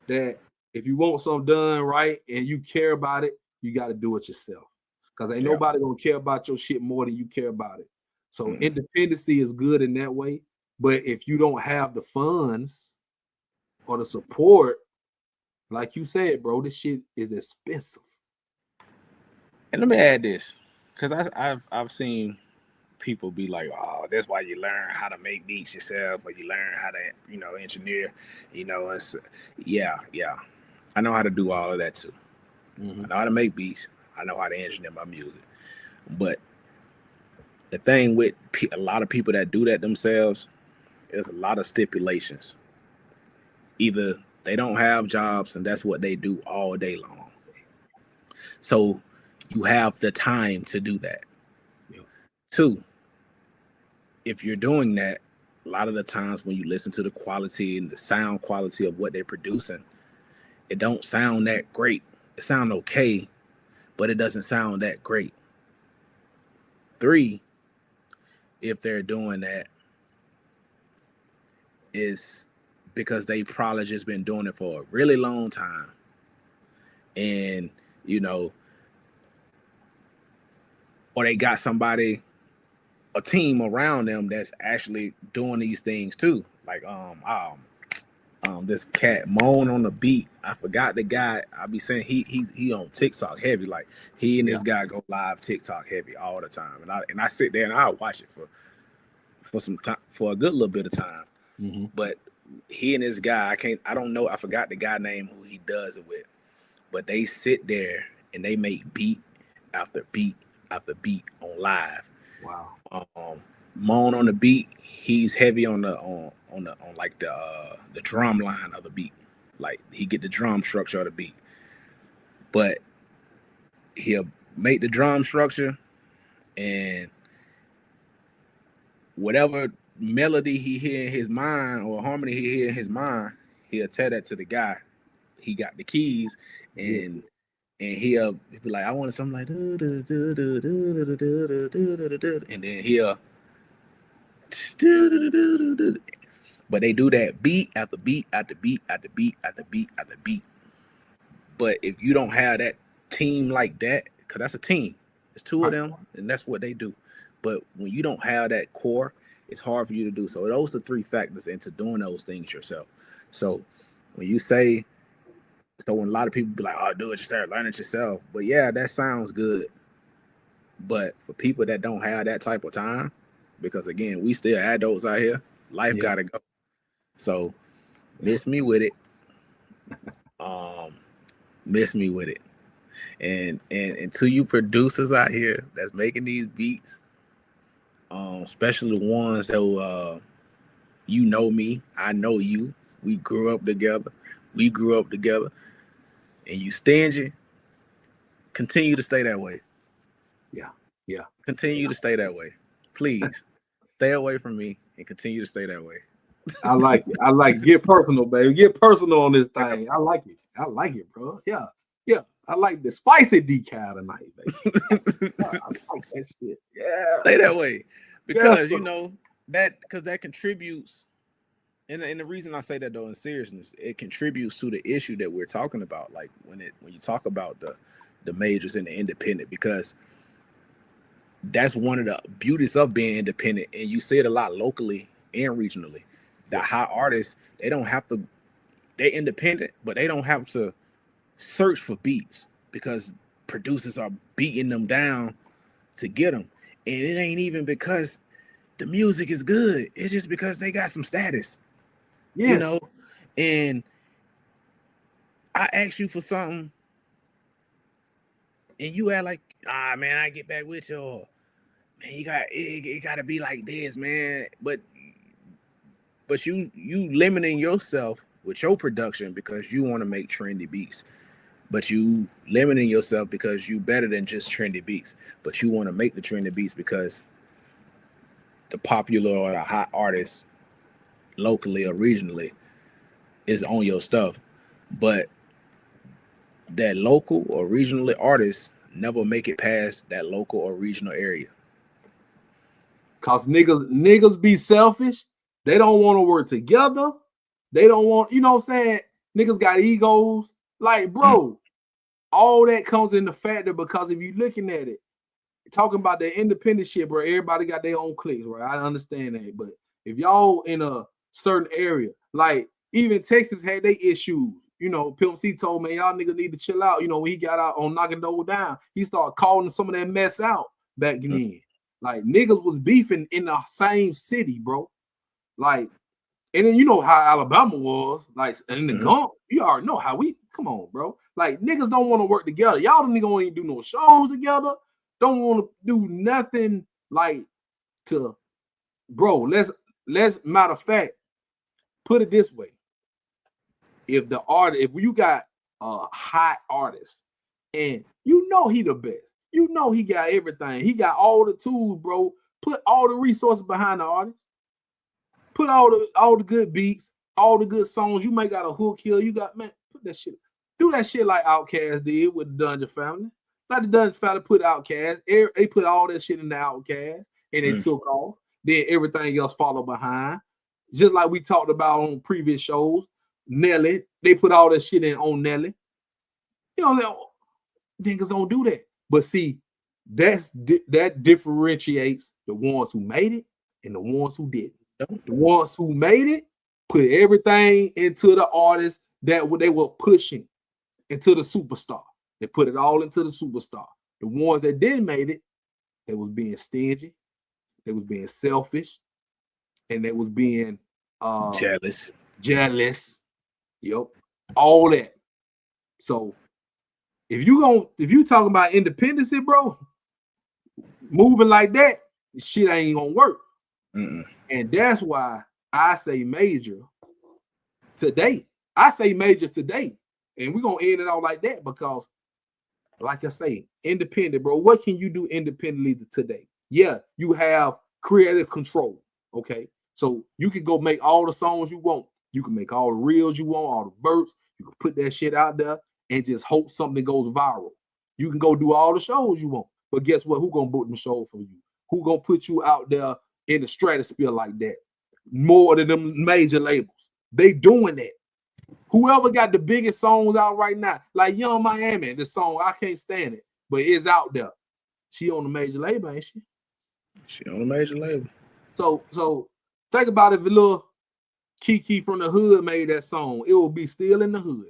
that if you want something done right and you care about it, you got to do it yourself. Because ain't nobody going to care about your shit more than you care about it. So independency is good in that way. But if you don't have the funds or the support, like you said, bro, this shit is expensive. And let me add this, because I've seen people be like, "Oh, that's why you learn how to make beats yourself, or you learn how to, engineer." It's yeah. I know how to do all of that too. I know how to make beats. I know how to engineer my music. But the thing with a lot of people that do that themselves, there's a lot of stipulations. Either they don't have jobs and that's what they do all day long. So you have the time to do that. Yeah. 2, if you're doing that, a lot of the times when you listen to the quality and the sound quality of what they're producing, it don't sound that great. It sounds okay, but it doesn't sound that great. 3, if they're doing that, is because they probably just been doing it for a really long time. And, or they got a team around them that's actually doing these things too. Like this cat Moan on the beat. I forgot the guy. I be saying he on TikTok heavy. Like he and this guy go live TikTok heavy all the time. And I sit there and I watch it for some time, for a good little bit of time. But he and this guy, I don't know. I forgot the guy name who he does it with. But they sit there and they make beat after beat after beat on live. Wow. Moan on the beat, he's heavy on the drum line of the beat. Like he get the drum structure of the beat. But he'll make the drum structure and whatever melody he hear in his mind or harmony he hear in his mind, he'll tell that to the guy. He got the keys and he'll be like, I wanted something like and then he'll but they do that beat after beat after beat after beat after beat after beat. But if you don't have that team like that, because that's a team, it's 2 of them, and that's what they do. But when you don't have that core, it's hard for you to do. So those are 3 factors into doing those things yourself. So when you say, when a lot of people be like, "Oh, do it yourself, learn it yourself," but yeah, that sounds good. But for people that don't have that type of time, because again, we still adults out here, life gotta go. So miss me with it. Miss me with it. And to you producers out here that's making these beats, especially the ones that you know me, I know you, we grew up together, and you stingy, continue to stay that way. Yeah. Continue to stay that way. Please stay away from me and continue to stay that way. I like it. Get personal, baby. Get personal on this thing. I like it, bro. Yeah. I like the spicy decal tonight, baby. I like that shit. Yeah. Stay that way. Because that contributes. And the reason I say that though in seriousness, it contributes to the issue that we're talking about. Like when you talk about the majors and the independent, because that's one of the beauties of being independent. And you see it a lot locally and regionally. The high artists, they're independent, but they don't have to search for beats because producers are beating them down to get them. And it ain't even because the music is good. It's just because they got some status. Yes. And I ask you for something and you act like, man, I get back with you. Or, man, it gotta be like this, man. But you limiting yourself with your production because you want to make trendy beats. But you limiting yourself because you better than just trendy beats. But you want to make the trendy beats because the popular or the hot artist locally or regionally is on your stuff. But that local or regional artists never make it past that local or regional area. Cause niggas be selfish. They don't want to work together. They don't want, you know what I'm saying? Niggas got egos. Like, bro, all that comes into factor because if you're looking at it, talking about the independent shit, bro. Everybody got their own cliques, right? I understand that, but if y'all in a certain area, like even Texas had they issues. You know, Pimp C told me y'all niggas need to chill out. You know, when he got out on Knocking Doors Down, he started calling some of that mess out back then. Like niggas was beefing in the same city, bro. Like, and then you know how Alabama was, like, in the gun. You already know how we come on, bro. Like niggas don't want to work together. Y'all don't even want to do no shows together. Don't want to do nothing like to, bro. Let's matter of fact, put it this way. If you got a hot artist and you know he the best, you know he got everything, he got all the tools, bro. Put all the resources behind the artist. Put all the good beats, all the good songs. You might got a hook here. You got, man, put that shit. Do that shit like Outkast did with the Dungeon Family. Like the Dungeon Family put Outkast. They put all that shit in the Outkast and they took off. Then everything else followed behind. Just like we talked about on previous shows. Nelly, they put all that shit in on Nelly. You know, niggas don't do that. But see, that differentiates the ones who made it and the ones who didn't. The ones who made it put everything into the artist that they were pushing into the superstar. They put it all into the superstar. The ones that didn't make it, they was being stingy, they was being selfish, and they was being jealous. Yep, all that. So if you talking about independency, bro, moving like that, shit ain't gonna work. And that's why I say major today. I say major today, and we're gonna end it all like that because, like I say, independent, bro. What can you do independently today? Yeah, you have creative control. Okay, so you can go make all the songs you want. You can make all the reels you want, all the verse. You can put that shit out there and just hope something goes viral. You can go do all the shows you want. But guess what? Who gonna book them shows for you? Who gonna put you out there in the stratosphere like that? More than them major labels. They doing that. Whoever got the biggest songs out right now, like Young Miami, the song, I can't stand it, but it's out there. She on the major label, ain't she? She on a major label. So think about if a little Kiki from the hood made that song, it will be still in the hood.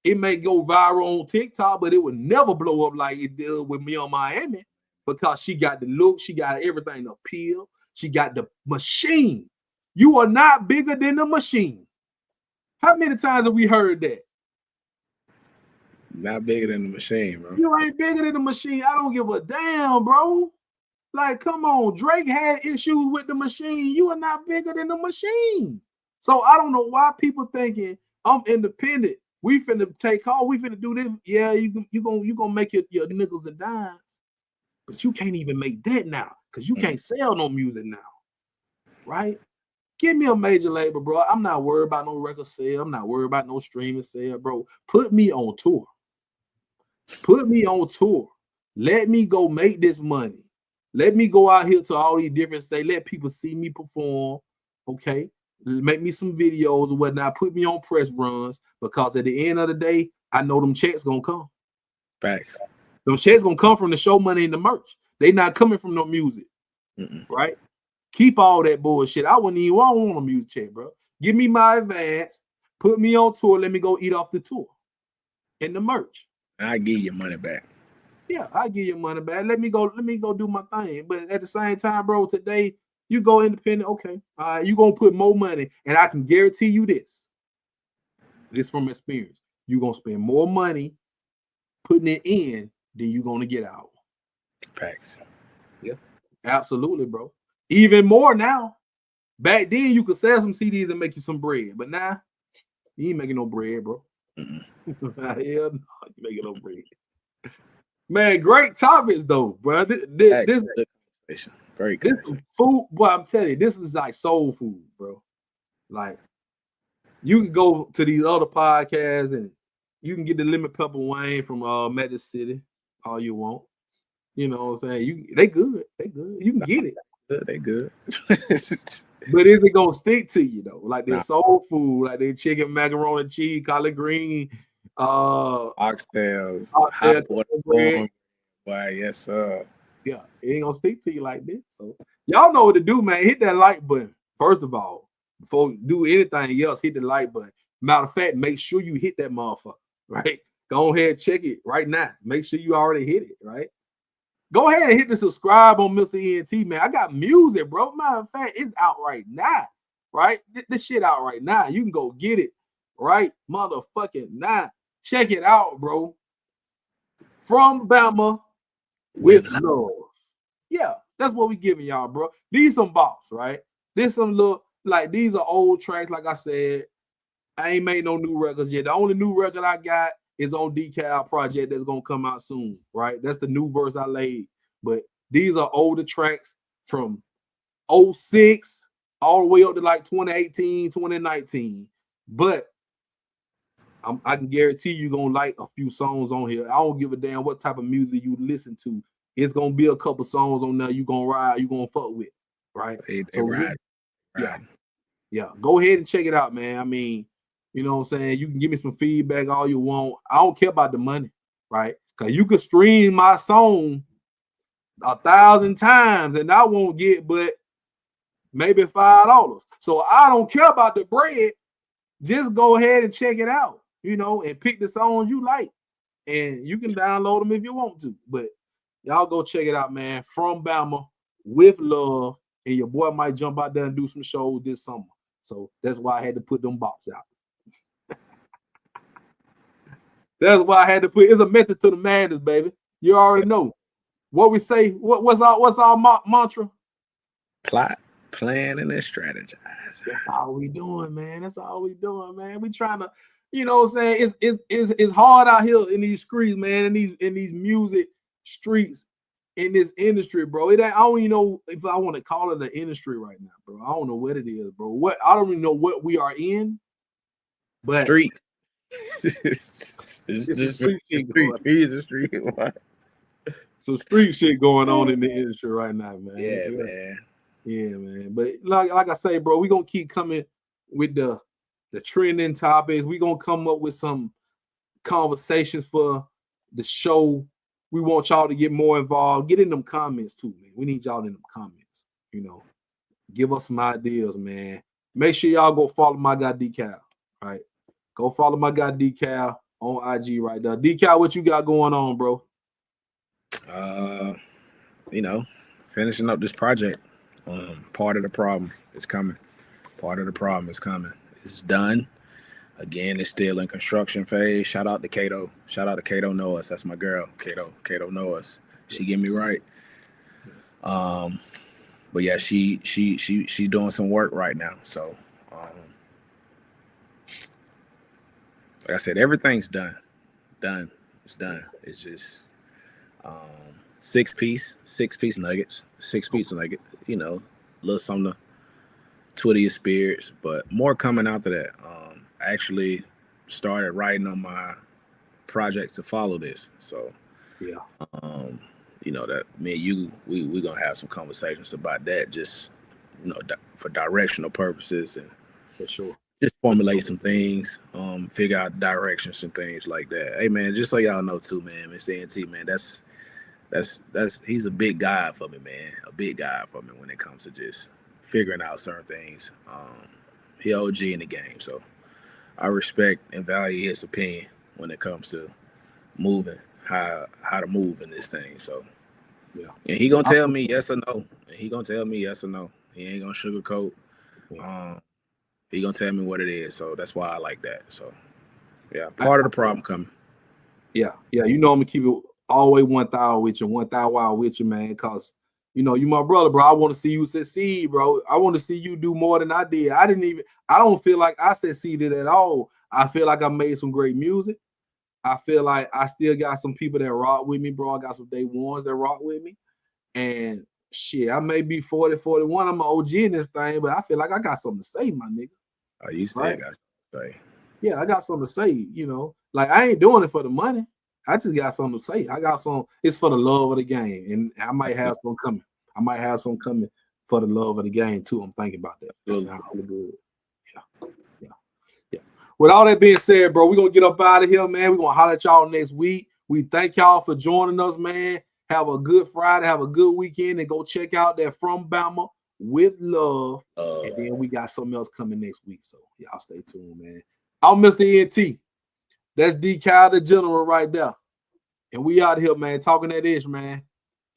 It may go viral on TikTok, but it would never blow up like it did with me on Miami because she got the look, she got everything appeal, she got the machine. You are not bigger than the machine. How many times have we heard that? Not bigger than the machine, bro. You ain't bigger than the machine. I don't give a damn, bro. Like, come on. Drake had issues with the machine. You are not bigger than the machine. So I don't know why people thinking I'm independent. We finna take off. We finna do this. Yeah, you gonna make your nickels and dimes, but you can't even make that now because you can't sell no music now, right? Give me a major label, bro. I'm not worried about no record sale. I'm not worried about no streaming sale, bro. Put me on tour. Put me on tour. Let me go make this money. Let me go out here to all these different states. Let people see me perform. Okay. Make me some videos or whatnot. Put me on press runs because at the end of the day, I know them checks gonna come. Facts. Them checks gonna come from the show money and the merch. They not coming from no music, right? Keep all that bullshit. I don't want a music check, bro. Give me my advance. Put me on tour. Let me go eat off the tour and the merch. I give you money back. Yeah, I give you money back. Let me go do my thing. But at the same time, bro, today you go independent. Okay, you gonna put more money, and I can guarantee you this from experience. You're gonna spend more money putting it in than you're gonna get out. Facts. Yeah, absolutely, bro. Even more now. Back then, you could sell some CDs and make you some bread, but now you ain't making no bread, bro. Hell no, you making no bread. Man, great topics though, bro. This great food, boy. I'm telling you, this is like soul food, bro. Like you can go to these other podcasts and you can get the lemon pepper Wayne from Magic City all you want. You know what I'm saying? They good. You can get it. They good. But is it gonna stick to you though? Like their soul food, like their chicken, macaroni and cheese, collard green, oxtails, hot water. Why, yes, sir. Yeah, it ain't gonna stick to you like this. So y'all know what to do, man. Hit that like button. First of all, before you do anything else, hit the like button. Matter of fact, make sure you hit that motherfucker, right? Go ahead and check it right now. Make sure you already hit it, right? Go ahead and hit the subscribe on Mr. ENT, man. I got music, bro. Matter of fact, it's out right now, right? This shit out right now. You can go get it right motherfucking now. Check it out, bro. From Bama with love. Yeah, that's what we giving y'all, bro. These some bops, right? This some little, like, these are old tracks, like I said. I ain't made no new records yet. The only new record I got is on Decal Project that's gonna come out soon, right? That's the new verse I laid. But these are older tracks from 06 all the way up to like 2018, 2019. But I can guarantee you're gonna like a few songs on here. I don't give a damn what type of music you listen to. It's gonna be a couple songs on there you gonna ride, you gonna fuck with, right? So right. Yeah. Go ahead and check it out, man. I mean, you know what I'm saying? You can give me some feedback all you want. I don't care about the money, right? Because you could stream my song 1,000 times and I won't get but maybe $5. So I don't care about the bread. Just go ahead and check it out, you know, and pick the songs you like. And you can download them if you want to. But y'all go check it out, man. From Bama with love. And your boy might jump out there and do some shows this summer. So that's why I had to put them bops out. That's why I had to put. It's a method to the madness, baby. You already know what we say. What's our mantra? Plot, plan, and then strategize. That's all we doing, man. That's all we doing, man. We trying to, you know what I'm saying? It's hard out here in these streets, man. In these music streets, in this industry, bro. I don't even know if I want to call it an industry right now, bro. I don't know what it is, bro. I don't even know what we are in. But street. It's street shit going. Some street shit going on in the industry right now, man. Yeah, man. Yeah, man. But like I say, bro, we gonna keep coming with the trending topics. We gonna come up with some conversations for the show. We want y'all to get more involved. Get in them comments too, man. We need y'all in them comments. You know, give us some ideas, man. Make sure y'all go follow my guy Decal. Right, go follow my guy Decal on IG right there. Decal, what you got going on, bro? You know, finishing up this project. Part of the problem is coming. Part of the problem is coming. It's done. Again, it's still in construction phase. Shout out to Kato. Shout out to Kato Noahs. That's my girl. Kato Noahs. She get me right. But yeah, she doing some work right now. So like I said, everything's done. It's done. It's just 6-piece nuggets. 6-piece nugget. You know, a little something to twiddle your spirits, but more coming after that. I actually started writing on my project to follow this. So yeah, you know, that me and you, we gonna have some conversations about that, just, you know, for directional purposes, and for sure, just formulate some things, figure out directions and things like that. Hey man, just so y'all know too, man, Mr. ENT, man, that's he's a big guy for me, man. A big guy for me when it comes to just figuring out certain things. He OG in the game, so I respect and value his opinion when it comes to moving, how to move in this thing. So yeah, and he gonna tell me yes or no. And he gonna tell me yes or no. He ain't gonna sugarcoat. He gonna tell me what it is. So that's why I like that. So yeah, part of the problem coming. Yeah. You know I'm gonna keep it always 1,000 with you, 1,000 with you, man. Cause you know you my brother, bro. I want to see you succeed, bro. I want to see you do more than I did. I don't feel like I succeeded at all. I feel like I made some great music. I feel like I still got some people that rock with me, bro. I got some day ones that rock with me. And shit, I may be 40, 41. I'm an OG in this thing, but I feel like I got something to say, my nigga. Oh, you still got something to say. Yeah, I got something to say, you know. Like, I ain't doing it for the money. I just got something to say. I got some, it's for the love of the game. And I might have some coming. I might have some coming for the love of the game, too. I'm thinking about that. That sounds really good. Yeah. With all that being said, bro, we're going to get up out of here, man. We're going to holler at y'all next week. We thank y'all for joining us, man. Have a good Friday. Have a good weekend, and go check out that From Bama with Love. And then we got something else coming next week. So y'all stay tuned, man. I'm Mr. ENT. That's D. Kyle the General right there. And we out here, man, talking that ish, man.